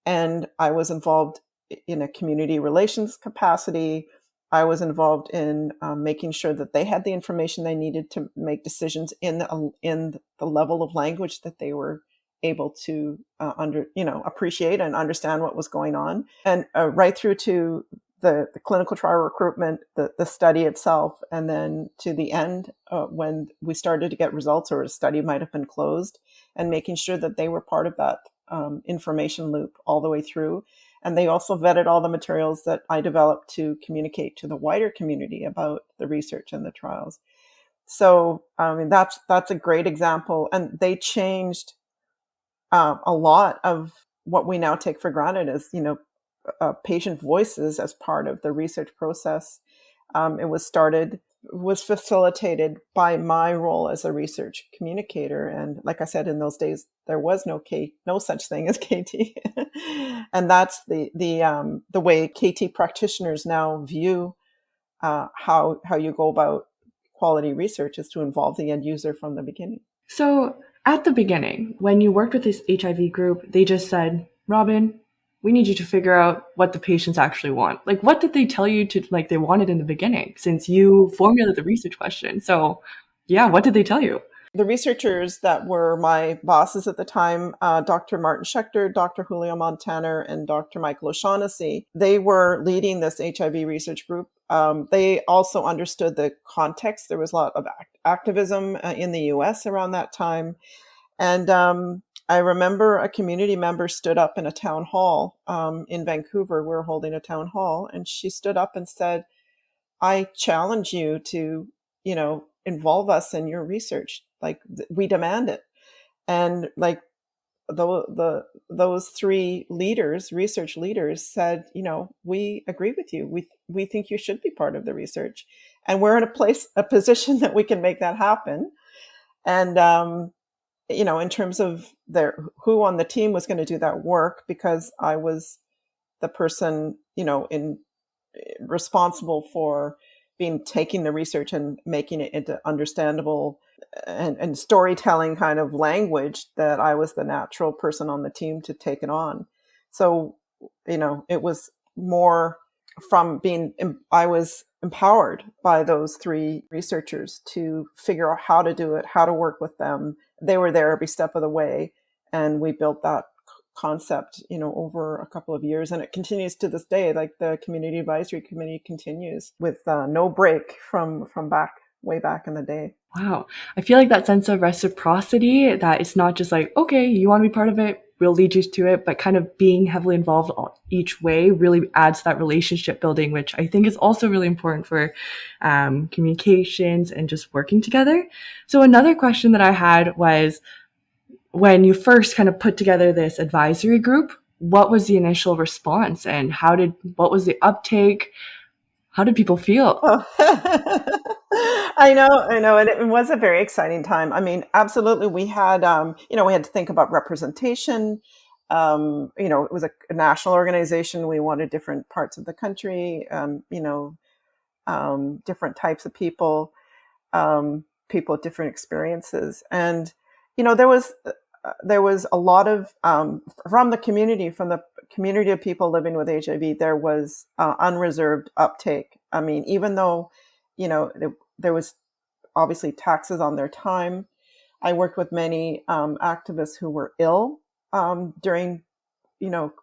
and I was involved in a community relations capacity. I was involved in making sure that they had the information they needed to make decisions in the level of language that they were able to appreciate and understand what was going on, and right through to the clinical trial recruitment, the study itself, and then to the end when we started to get results or a study might have been closed, and making sure that they were part of that information loop all the way through. And they also vetted all the materials that I developed to communicate to the wider community about the research and the trials. So, I mean, that's a great example. And they changed a lot of what we now take for granted as, patient voices as part of the research process. It was facilitated by my role as a research communicator. And like I said, in those days, there was no such thing as KT. And that's the way KT practitioners now view how you go about quality research, is to involve the end user from the beginning. So at the beginning, when you worked with this HIV group, they just said, Robyn, we need you to figure out what the patients actually want. Like, what did they tell you they wanted in the beginning, since you formulated the research question? So yeah, what did they tell you? The researchers that were my bosses at the time, Dr. Martin Schechter, Dr. Julio Montaner, and Dr. Michael O'Shaughnessy, they were leading this HIV research group. They also understood the context. There was a lot of activism in the US around that time. And I remember a community member stood up in a town hall in Vancouver. We were holding a town hall, and she stood up and said, I challenge you to, involve us in your research. Like, we demand it. And like those three leaders, research leaders, said, we agree with you. We think you should be part of the research, and we're in a position that we can make that happen. And in terms of who on the team was going to do that work, because I was the person, responsible for taking the research and making it into understandable and storytelling kind of language, that I was the natural person on the team to take it on. So, it was more from I was empowered by those three researchers to figure out how to do it, how to work with them. They were there every step of the way, and we built that concept, over a couple of years, and it continues to this day. Like, the community advisory committee continues with no break from way back in the day. Wow. I feel like that sense of reciprocity, that it's not just like, okay, you want to be part of it, we'll lead you to it, but kind of being heavily involved each way really adds to that relationship building, which I think is also really important for communications and just working together. So another question that I had was, when you first kind of put together this advisory group, what was the initial response, and what was the uptake? How did people feel? Oh. I know. And it was a very exciting time. I mean, absolutely. We had, we had to think about representation. It was a national organization. We wanted different parts of the country, different types of people with different experiences. And, there was a lot of, from the community of people living with HIV, there was unreserved uptake. I mean, even though, there was obviously taxes on their time. I worked with many activists who were ill during,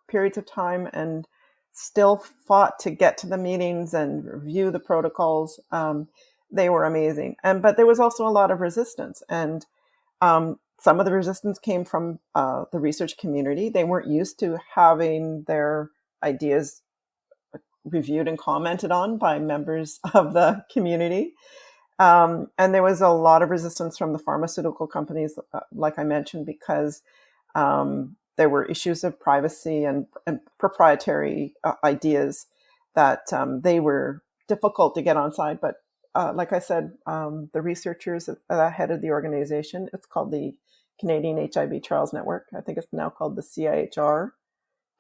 periods of time, and still fought to get to the meetings and review the protocols. They were amazing. But there was also a lot of resistance. And some of the resistance came from the research community. They weren't used to having their ideas reviewed and commented on by members of the community. And there was a lot of resistance from the pharmaceutical companies, like I mentioned, because there were issues of privacy and proprietary ideas that they were difficult to get on side. But like I said, the researchers at the head of the organization, it's called the Canadian HIV Trials Network. I think it's now called the CIHR,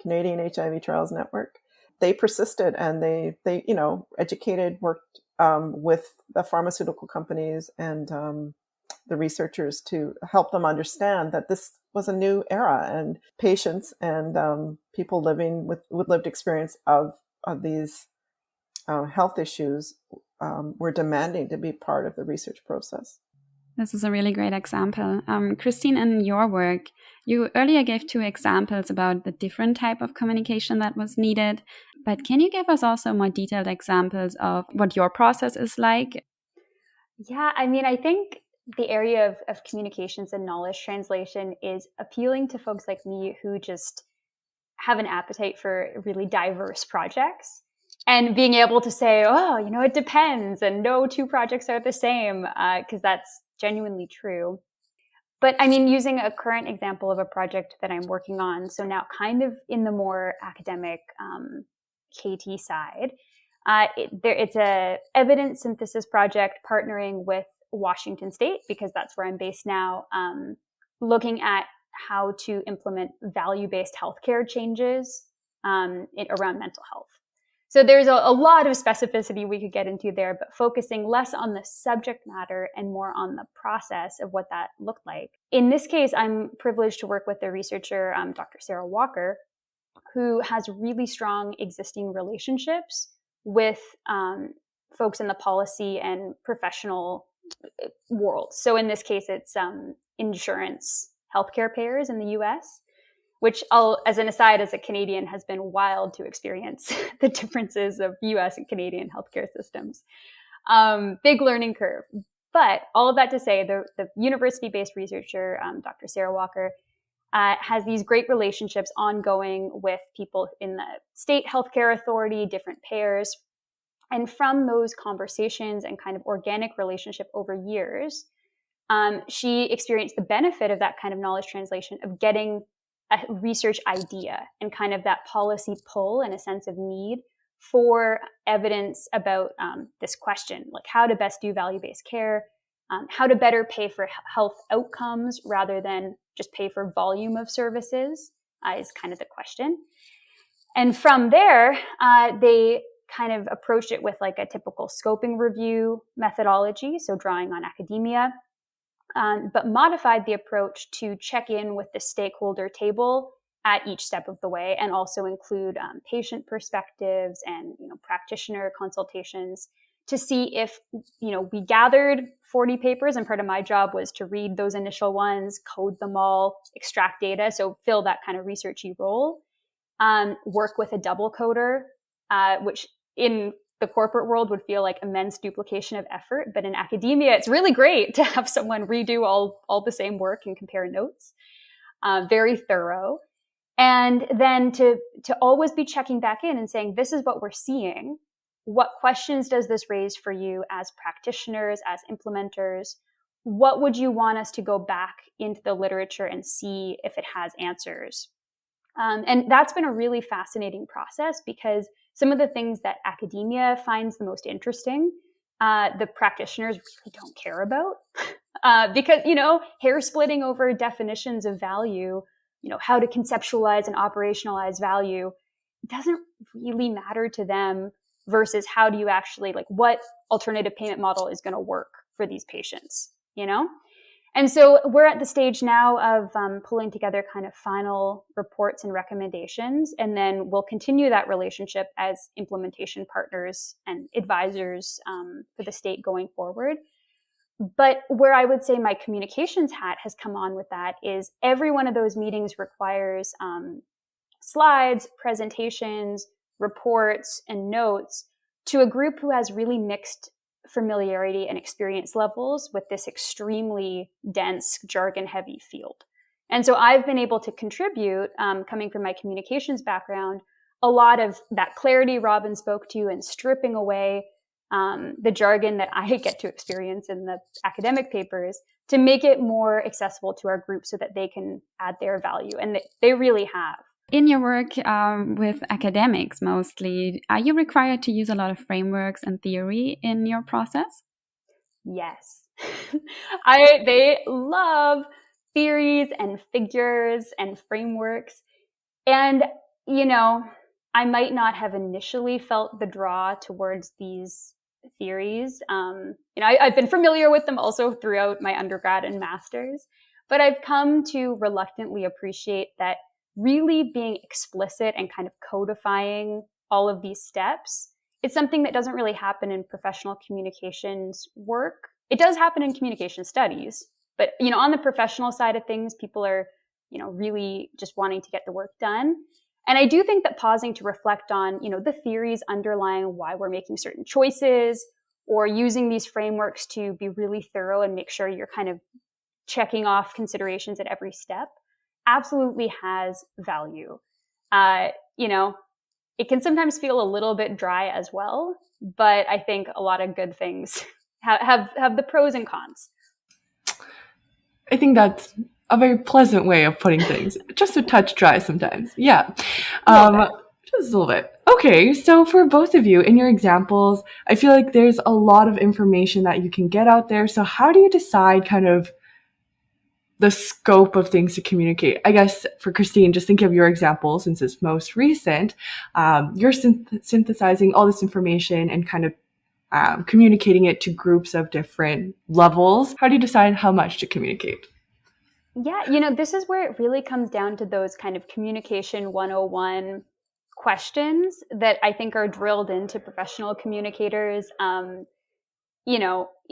Canadian HIV Trials Network. They persisted and they educated, worked with the pharmaceutical companies and the researchers to help them understand that this was a new era, and patients and people living with lived experience of these health issues were demanding to be part of the research process. This is a really great example. Christine, in your work, you earlier gave 2 examples about the different type of communication that was needed, but can you give us also more detailed examples of what your process is like? Yeah, I mean, I think the area of communications and knowledge translation is appealing to folks like me who just have an appetite for really diverse projects. And being able to say, oh, it depends, and no 2 projects are the same, because that's genuinely true. But I mean, using a current example of a project that I'm working on, so now kind of in the more academic KT side, it's a evidence synthesis project partnering with Washington State, because that's where I'm based now, looking at how to implement value-based healthcare changes around mental health. So there's a lot of specificity we could get into there, but focusing less on the subject matter and more on the process of what that looked like. In this case, I'm privileged to work with the researcher, Dr. Sarah Walker, who has really strong existing relationships with folks in the policy and professional world. So in this case, it's insurance healthcare payers in the US, which as an aside, as a Canadian, has been wild to experience the differences of US and Canadian healthcare systems. Big learning curve. But all of that to say, the university-based researcher, Dr. Sarah Walker, has these great relationships ongoing with people in the state healthcare authority, different payers. And from those conversations and kind of organic relationship over years, she experienced the benefit of that kind of knowledge translation of getting a research idea and kind of that policy pull and a sense of need for evidence about this question, like how to best do value-based care, how to better pay for health outcomes rather than just pay for volume of services is kind of the question. And from there, they kind of approached it with like a typical scoping review methodology, so drawing on academia, but modified the approach to check in with the stakeholder table at each step of the way, and also include patient perspectives and practitioner consultations to see if we gathered 40 papers, and part of my job was to read those initial ones, code them all, extract data, so fill that kind of researchy role. Work with a double coder, which in the corporate world would feel like immense duplication of effort, but in academia, it's really great to have someone redo all the same work and compare notes. Very thorough. And then to always be checking back in and saying, this is what we're seeing. What questions does this raise for you as practitioners, as implementers? What would you want us to go back into the literature and see if it has answers? And that's been a really fascinating process, because some of the things that academia finds the most interesting, the practitioners really don't care about, because, hair splitting over definitions of value, how to conceptualize and operationalize value doesn't really matter to them versus how do you actually, what alternative payment model is going to work for these patients, And so we're at the stage now of pulling together kind of final reports and recommendations, and then we'll continue that relationship as implementation partners and advisors for the state going forward. But where I would say my communications hat has come on with that is every one of those meetings requires slides, presentations, reports, and notes to a group who has really mixed familiarity and experience levels with this extremely dense, jargon-heavy field. And so I've been able to contribute, coming from my communications background, a lot of that clarity Robyn spoke to and stripping away the jargon that I get to experience in the academic papers to make it more accessible to our group so that they can add their value. And they really have. In your work with academics mostly, are you required to use a lot of frameworks and theory in your process? Yes. They love theories and figures and frameworks. And, I might not have initially felt the draw towards these theories. I've been familiar with them also throughout my undergrad and master's, but I've come to reluctantly appreciate that really being explicit and kind of codifying all of these steps, it's something that doesn't really happen in professional communications work. It does happen in communication studies, but, on the professional side of things, people are, really just wanting to get the work done. And I do think that pausing to reflect on, the theories underlying why we're making certain choices, or using these frameworks to be really thorough and make sure you're kind of checking off considerations at every step, absolutely has value. It can sometimes feel a little bit dry as well, but I think a lot of good things have the pros and cons. I think that's a very pleasant way of putting things. Just a touch dry sometimes. Yeah. Just a little bit. Okay, so for both of you, in your examples, I feel like there's a lot of information that you can get out there. So how do you decide kind of the scope of things to communicate? I guess for Christine, just think of your example since it's most recent. You're synthesizing all this information and kind of communicating it to groups of different levels. How do you decide how much to communicate? Yeah, this is where it really comes down to those kind of communication 101 questions that I think are drilled into professional communicators,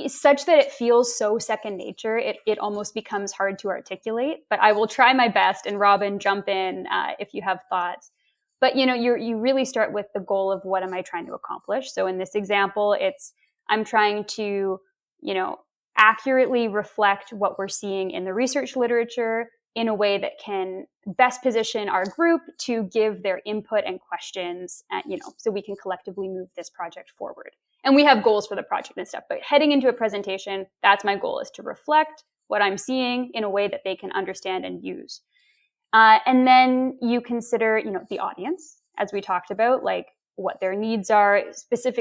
such that it feels so second nature, it almost becomes hard to articulate. But I will try my best, and Robyn, jump in if you have thoughts. But, you really start with the goal of what am I trying to accomplish? So in this example, I'm trying to, accurately reflect what we're seeing in the research literature in a way that can best position our group to give their input and questions, so we can collectively move this project forward. And we have goals for the project and stuff, but heading into a presentation, that's my goal, is to reflect what I'm seeing in a way that they can understand and use. And then you consider, the audience, as we talked about, like what their needs are.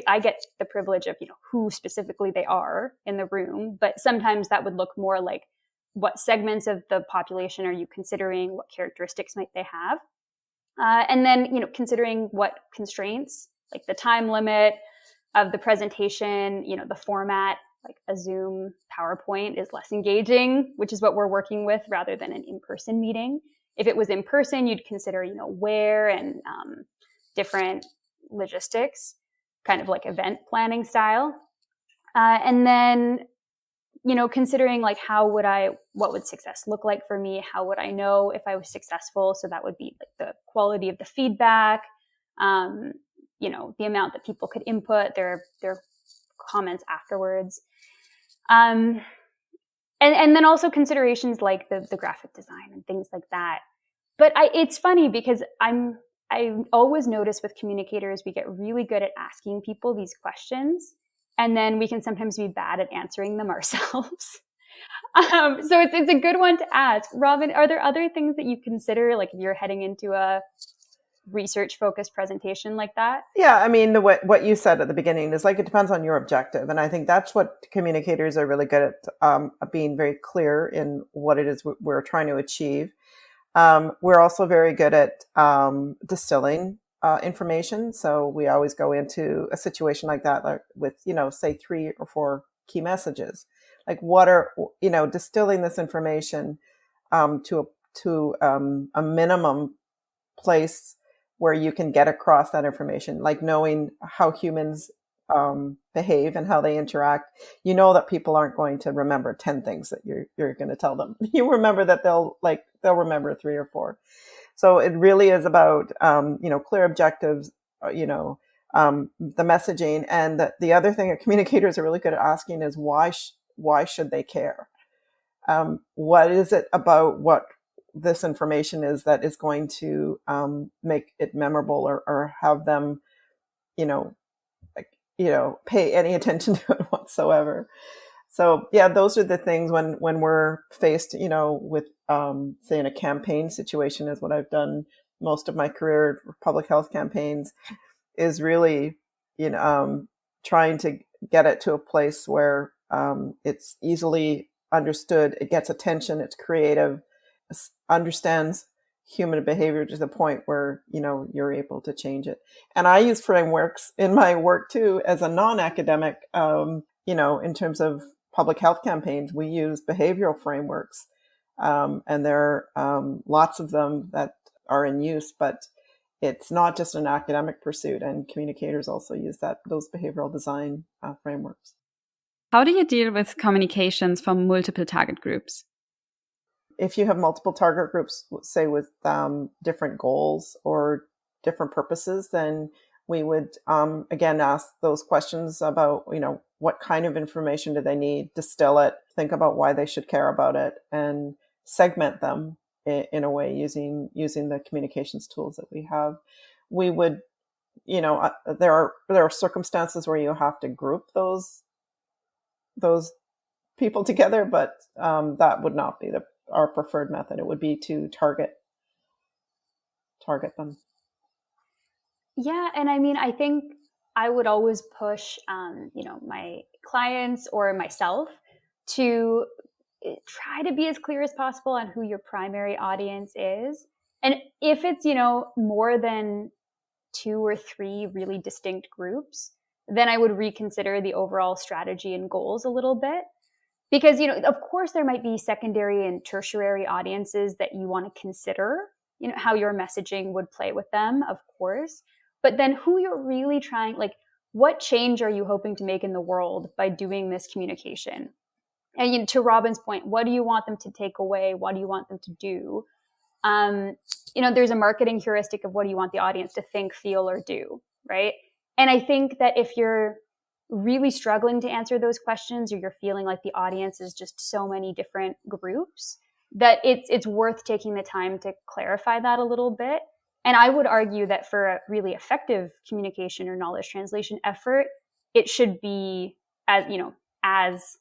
I get the privilege of, who specifically they are in the room, but sometimes that would look more like what segments of the population are you considering? What characteristics might they have? And then, considering what constraints, like the time limit of the presentation, the format, like a Zoom PowerPoint is less engaging, which is what we're working with rather than an in-person meeting. If it was in person, you'd consider, where and different logistics, kind of like event planning style. And then, considering like what would success look like for me? How would I know if I was successful? So that would be like the quality of the feedback, the amount that people could input, their comments afterwards. And then also considerations like the graphic design and things like that. But it's funny because I always notice with communicators, we get really good at asking people these questions, and then we can sometimes be bad at answering them ourselves. So it's a good one to ask. Robyn, are there other things that you consider, like if you're heading into a research-focused presentation like that? Yeah, I mean, what you said at the beginning is like, it depends on your objective. And I think that's what communicators are really good at, being very clear in what it is we're trying to achieve. We're also very good at distilling information. So we always go into a situation like that, like with, say 3 or 4 key messages. Like what are, distilling this information to a minimum place where you can get across that information, like knowing how humans behave and how they interact. That people aren't going to remember 10 things that you're going to tell them. You remember that they'll remember 3 or 4. So it really is about clear objectives, the messaging, and the other thing that communicators are really good at asking is why should they care? What is it about what this information is that is going to make it memorable or have them, pay any attention to it whatsoever. So yeah, those are the things when we're faced, with say in a campaign situation is what I've done most of my career, public health campaigns, is really, trying to get it to a place where it's easily understood, it gets attention, it's creative, understands human behavior to the point where, you're able to change it. And I use frameworks in my work too, as a non-academic, in terms of public health campaigns, we use behavioral frameworks. And there are lots of them that are in use, but it's not just an academic pursuit, and communicators also use those behavioral design frameworks. How do you deal with communications from multiple target groups? If you have multiple target groups, say with different goals or different purposes, then we would, again, ask those questions about, what kind of information do they need, distill it, think about why they should care about it, and segment them in a way using the communications tools that we have. We would, there are circumstances where you have to group those people together, but that would not be our preferred method. It would be to target them. Yeah, and I mean, I think I would always push, my clients or myself to try to be as clear as possible on who your primary audience is. And if it's, more than 2 or 3 really distinct groups, then I would reconsider the overall strategy and goals a little bit. Because, of course, there might be secondary and tertiary audiences that you want to consider, how your messaging would play with them, of course. But then who you're really trying, what change are you hoping to make in the world by doing this communication? And to Robyn's point, what do you want them to take away? What do you want them to do? There's a marketing heuristic of what do you want the audience to think, feel, or do, right? And I think that if you're really struggling to answer those questions, or you're feeling like the audience is just so many different groups, that it's worth taking the time to clarify that a little bit. And I would argue that for a really effective communication or knowledge translation effort, it should be as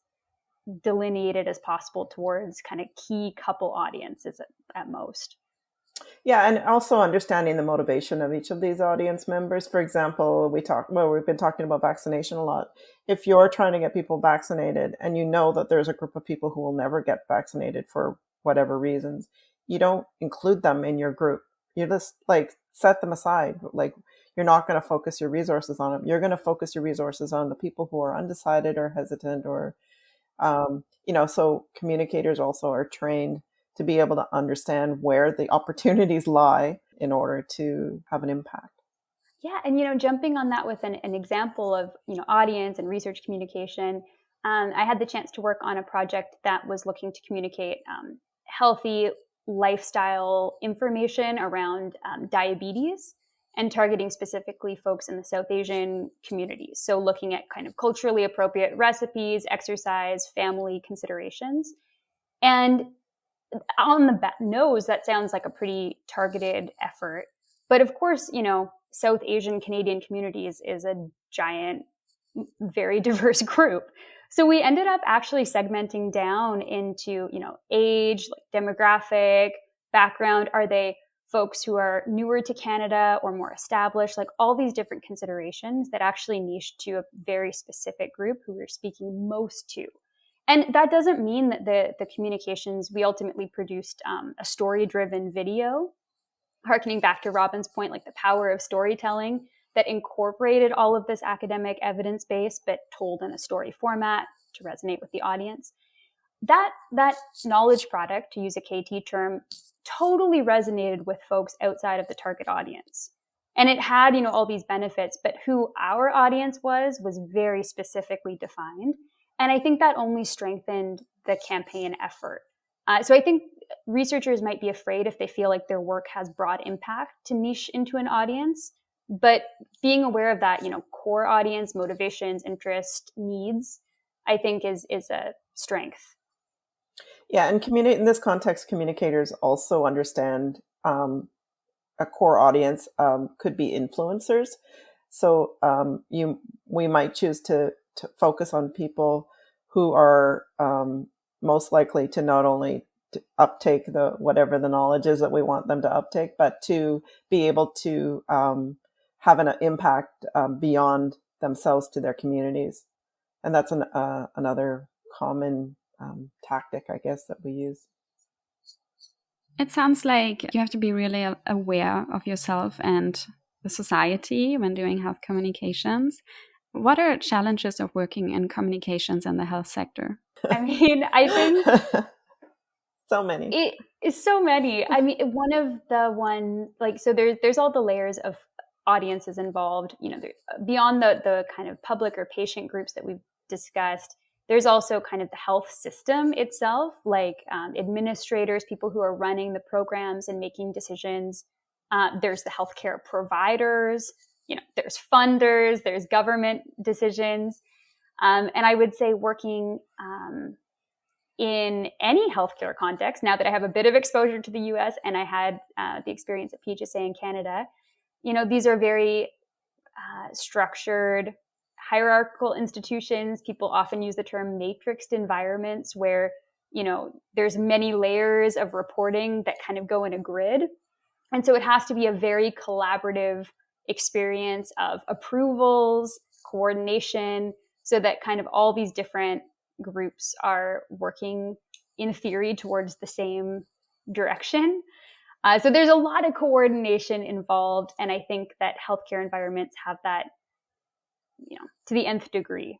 delineated as possible towards kind of key couple audiences at most. Yeah, and also understanding the motivation of each of these audience members. For example, we've been talking about vaccination a lot. If you're trying to get people vaccinated and you know that there's a group of people who will never get vaccinated for whatever reasons, you don't include them in your group. You just set them aside. You're not going to focus your resources on them. You're going to focus your resources on the people who are undecided or hesitant, or, so communicators also are trained to be able to understand where the opportunities lie in order to have an impact. Yeah. And, jumping on that with an example of, audience and research communication, I had the chance to work on a project that was looking to communicate healthy lifestyle information around diabetes, and targeting specifically folks in the South Asian communities. So looking at kind of culturally appropriate recipes, exercise, family considerations. And on the nose, that sounds like a pretty targeted effort. But of course, South Asian Canadian communities is a giant, very diverse group. So we ended up actually segmenting down into, age, demographic, background. Are they folks who are newer to Canada or more established? All these different considerations that actually niche to a very specific group who we're speaking most to. And that doesn't mean that the communications, we ultimately produced a story-driven video, harkening back to Robyn's point, the power of storytelling, that incorporated all of this academic evidence base, but told in a story format to resonate with the audience. That knowledge product, to use a KT term, totally resonated with folks outside of the target audience. And it had, all these benefits, but who our audience was very specifically defined. And I think that only strengthened the campaign effort. So I think researchers might be afraid if they feel like their work has broad impact to niche into an audience. But being aware of that, core audience, motivations, interest, needs, I think is a strength. Yeah, and in this context, communicators also understand a core audience could be influencers. So we might choose to focus on people who are most likely to not only to uptake whatever the knowledge is that we want them to uptake, but to be able to have an impact beyond themselves to their communities. And that's another common tactic, I guess, that we use. It sounds like you have to be really aware of yourself and the society when doing health communications. What are challenges of working in communications in the health sector? I mean, I think so many. It is so many. I mean, so there's all the layers of audiences involved, beyond the kind of public or patient groups that we've discussed. There's also kind of the health system itself, like administrators, people who are running the programs and making decisions. There's the healthcare providers, there's funders, there's government decisions. And I would say working in any healthcare context, now that I have a bit of exposure to the US and I had the experience at PHSA in Canada, these are very structured, hierarchical institutions. People often use the term matrixed environments where, there's many layers of reporting that kind of go in a grid. And so it has to be a very collaborative experience of approvals, coordination, so that kind of all these different groups are working in theory towards the same direction. So there's a lot of coordination involved. And I think that healthcare environments have that, to the nth degree.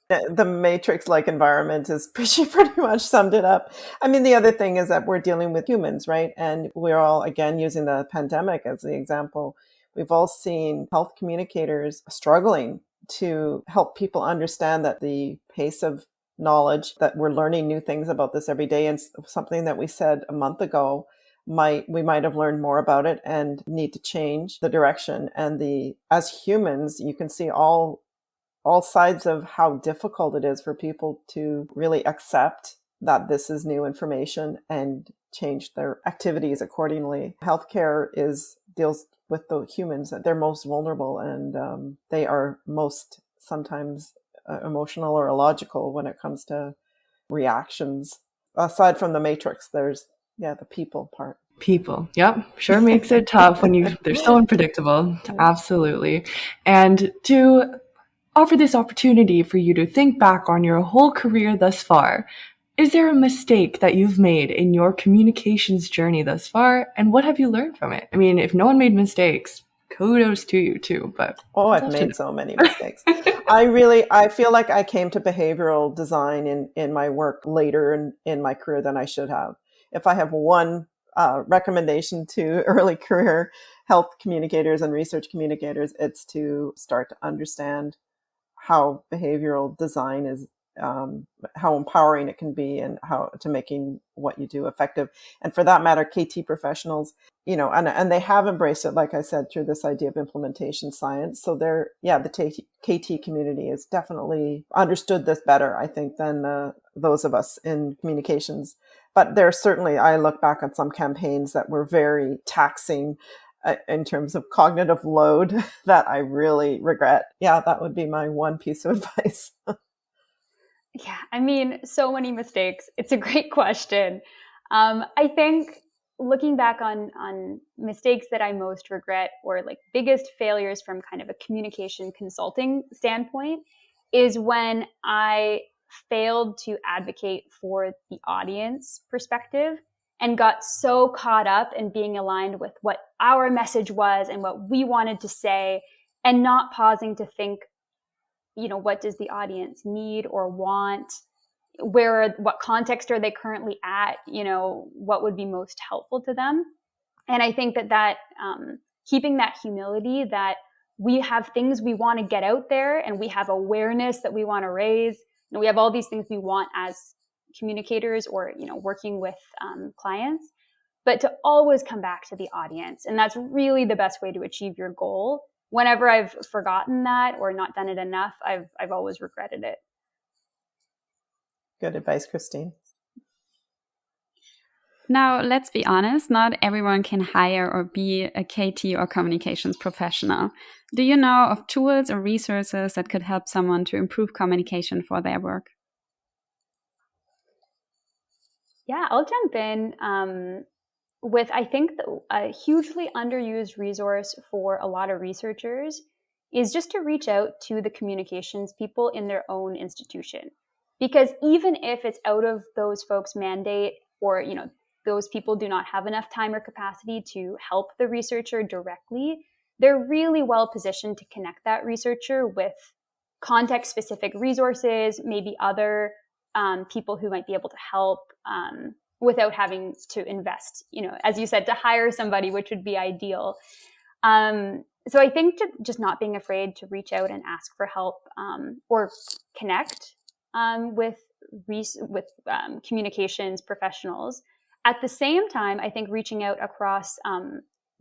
The matrix-like environment is pretty much summed it up. I mean, the other thing is that we're dealing with humans, right? And we're all, again, using the pandemic as the example. We've all seen health communicators struggling to help people understand that the pace of knowledge, that we're learning new things about this every day, and something that we said a month ago, we might have learned more about it and need to change the direction. And as humans, you can see all sides of how difficult it is for people to really accept that this is new information and change their activities accordingly. Healthcare deals with the humans that they're most vulnerable, and they are most sometimes emotional or illogical when it comes to reactions. Aside from the matrix, there's the people part. People, yep, sure makes it tough when they're so unpredictable. Absolutely. And to offer this opportunity for you to think back on your whole career thus far, is there a mistake that you've made in your communications journey thus far, and what have you learned from it? I mean, if no one made mistakes, kudos to you too, but I've made so many mistakes. I feel like I came to behavioral design in my work later in my career than I should have. If I have one recommendation to early career health communicators and research communicators, it's to start to understand how behavioral design is, how empowering it can be, and how to making what you do effective. And for that matter, KT professionals, and they have embraced it, like I said, through this idea of implementation science. So the KT community has definitely understood this better, I think, than those of us in communications. But there's certainly, I look back on some campaigns that were very taxing in terms of cognitive load that I really regret. Yeah, that would be my one piece of advice. Yeah, I mean, so many mistakes. It's a great question. I think looking back on mistakes that I most regret, or like biggest failures from kind of a communication consulting standpoint, is when I failed to advocate for the audience perspective and got so caught up in being aligned with what our message was and what we wanted to say, and not pausing to think, what does the audience need or want? What context are they currently at? What would be most helpful to them? And I think that keeping that humility, that we have things we want to get out there, and we have awareness that we want to raise, and we have all these things we want as communicators or working with clients, but to always come back to the audience. And that's really the best way to achieve your goal. Whenever I've forgotten that or not done it enough, I've always regretted it. Good advice, Christine. Now, let's be honest, not everyone can hire or be a KT or communications professional. Do you know of tools or resources that could help someone to improve communication for their work? Yeah, I'll jump in with, I think, a hugely underused resource for a lot of researchers is just to reach out to the communications people in their own institution. Because even if it's out of those folks' mandate, or, those people do not have enough time or capacity to help the researcher directly, they're really well positioned to connect that researcher with context-specific resources, maybe other people who might be able to help without having to invest, as you said, to hire somebody, which would be ideal. So I think just not being afraid to reach out and ask for help or connect with communications professionals. At the same time, I think reaching out across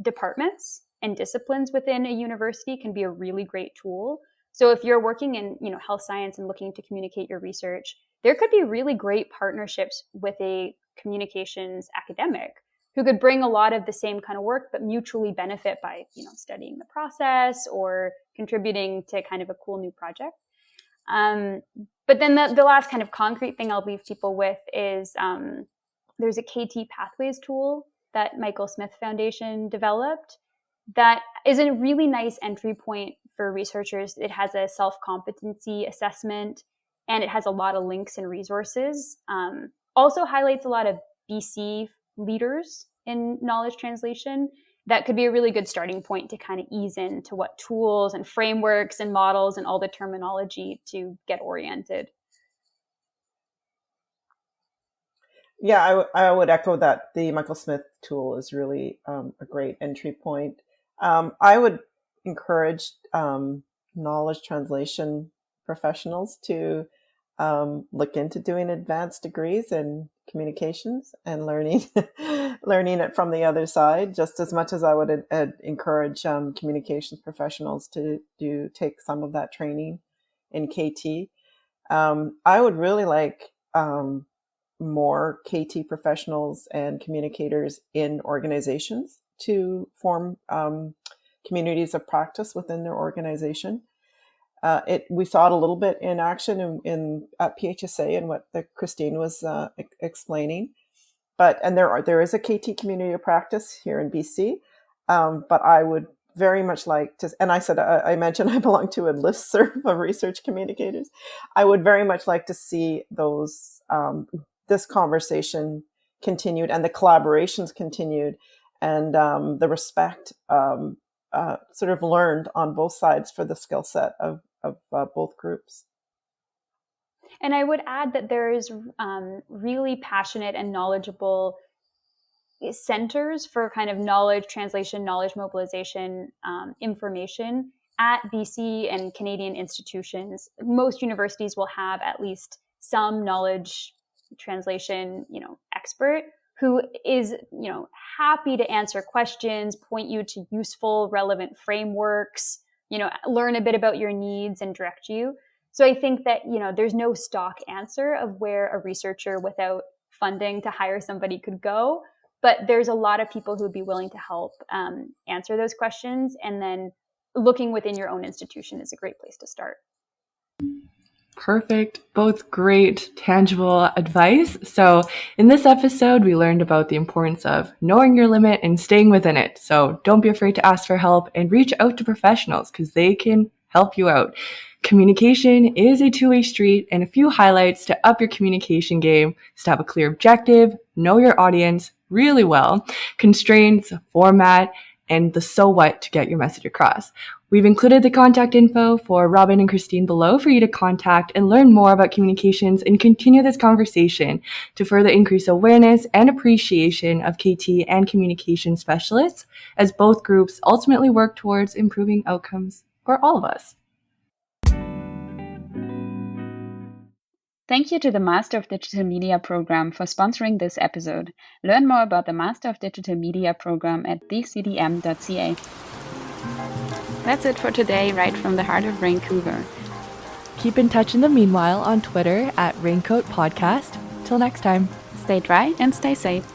departments and disciplines within a university can be a really great tool. So if you're working in, health science and looking to communicate your research, there could be really great partnerships with a communications academic who could bring a lot of the same kind of work, but mutually benefit by, studying the process or contributing to kind of a cool new project. But then the last kind of concrete thing I'll leave people with is there's a KT Pathways tool that Michael Smith Foundation developed that is a really nice entry point for researchers. It has a self-competency assessment, and it has a lot of links and resources. Also highlights a lot of BC leaders in knowledge translation. That could be a really good starting point to kind of ease into what tools and frameworks and models and all the terminology to get oriented. Yeah, I would echo that. The Michael Smith tool is really a great entry point. I would encourage knowledge translation professionals to look into doing advanced degrees in communications and learning it from the other side, just as much as I would encourage communications professionals to take some of that training in KT. I would really like more KT professionals and communicators in organizations to form communities of practice within their organization. We saw it a little bit in action at PHSA and what Christine was explaining. And there is a KT community of practice here in BC, but I would very much like to, and I mentioned I belong to a listserv of research communicators. I would very much like to see those this conversation continued and the collaborations continued, and the respect sort of learned on both sides for the skill set of both groups. And I would add that there is really passionate and knowledgeable centers for kind of knowledge translation, knowledge mobilization, information at BC and Canadian institutions. Most universities will have at least some knowledge translation, expert who is, happy to answer questions, point you to useful, relevant frameworks, learn a bit about your needs and direct you. So I think that, there's no stock answer of where a researcher without funding to hire somebody could go, but there's a lot of people who would be willing to help answer those questions. And then looking within your own institution is a great place to start. Perfect. Both great, tangible advice. So in this episode, we learned about the importance of knowing your limit and staying within it. So don't be afraid to ask for help and reach out to professionals because they can help you out. Communication is a two-way street, and a few highlights to up your communication game is to have a clear objective, know your audience really well, constraints, format, and the so what to get your message across. We've included the contact info for Robyn and Christine below for you to contact and learn more about communications and continue this conversation to further increase awareness and appreciation of KT and communication specialists as both groups ultimately work towards improving outcomes for all of us. Thank you to the Master of Digital Media program for sponsoring this episode. Learn more about the Master of Digital Media program at thecdm.ca. That's it for today, right from the heart of Vancouver. Keep in touch in the meanwhile on Twitter at RAINCOAT Podcast. Till next time. Stay dry and stay safe.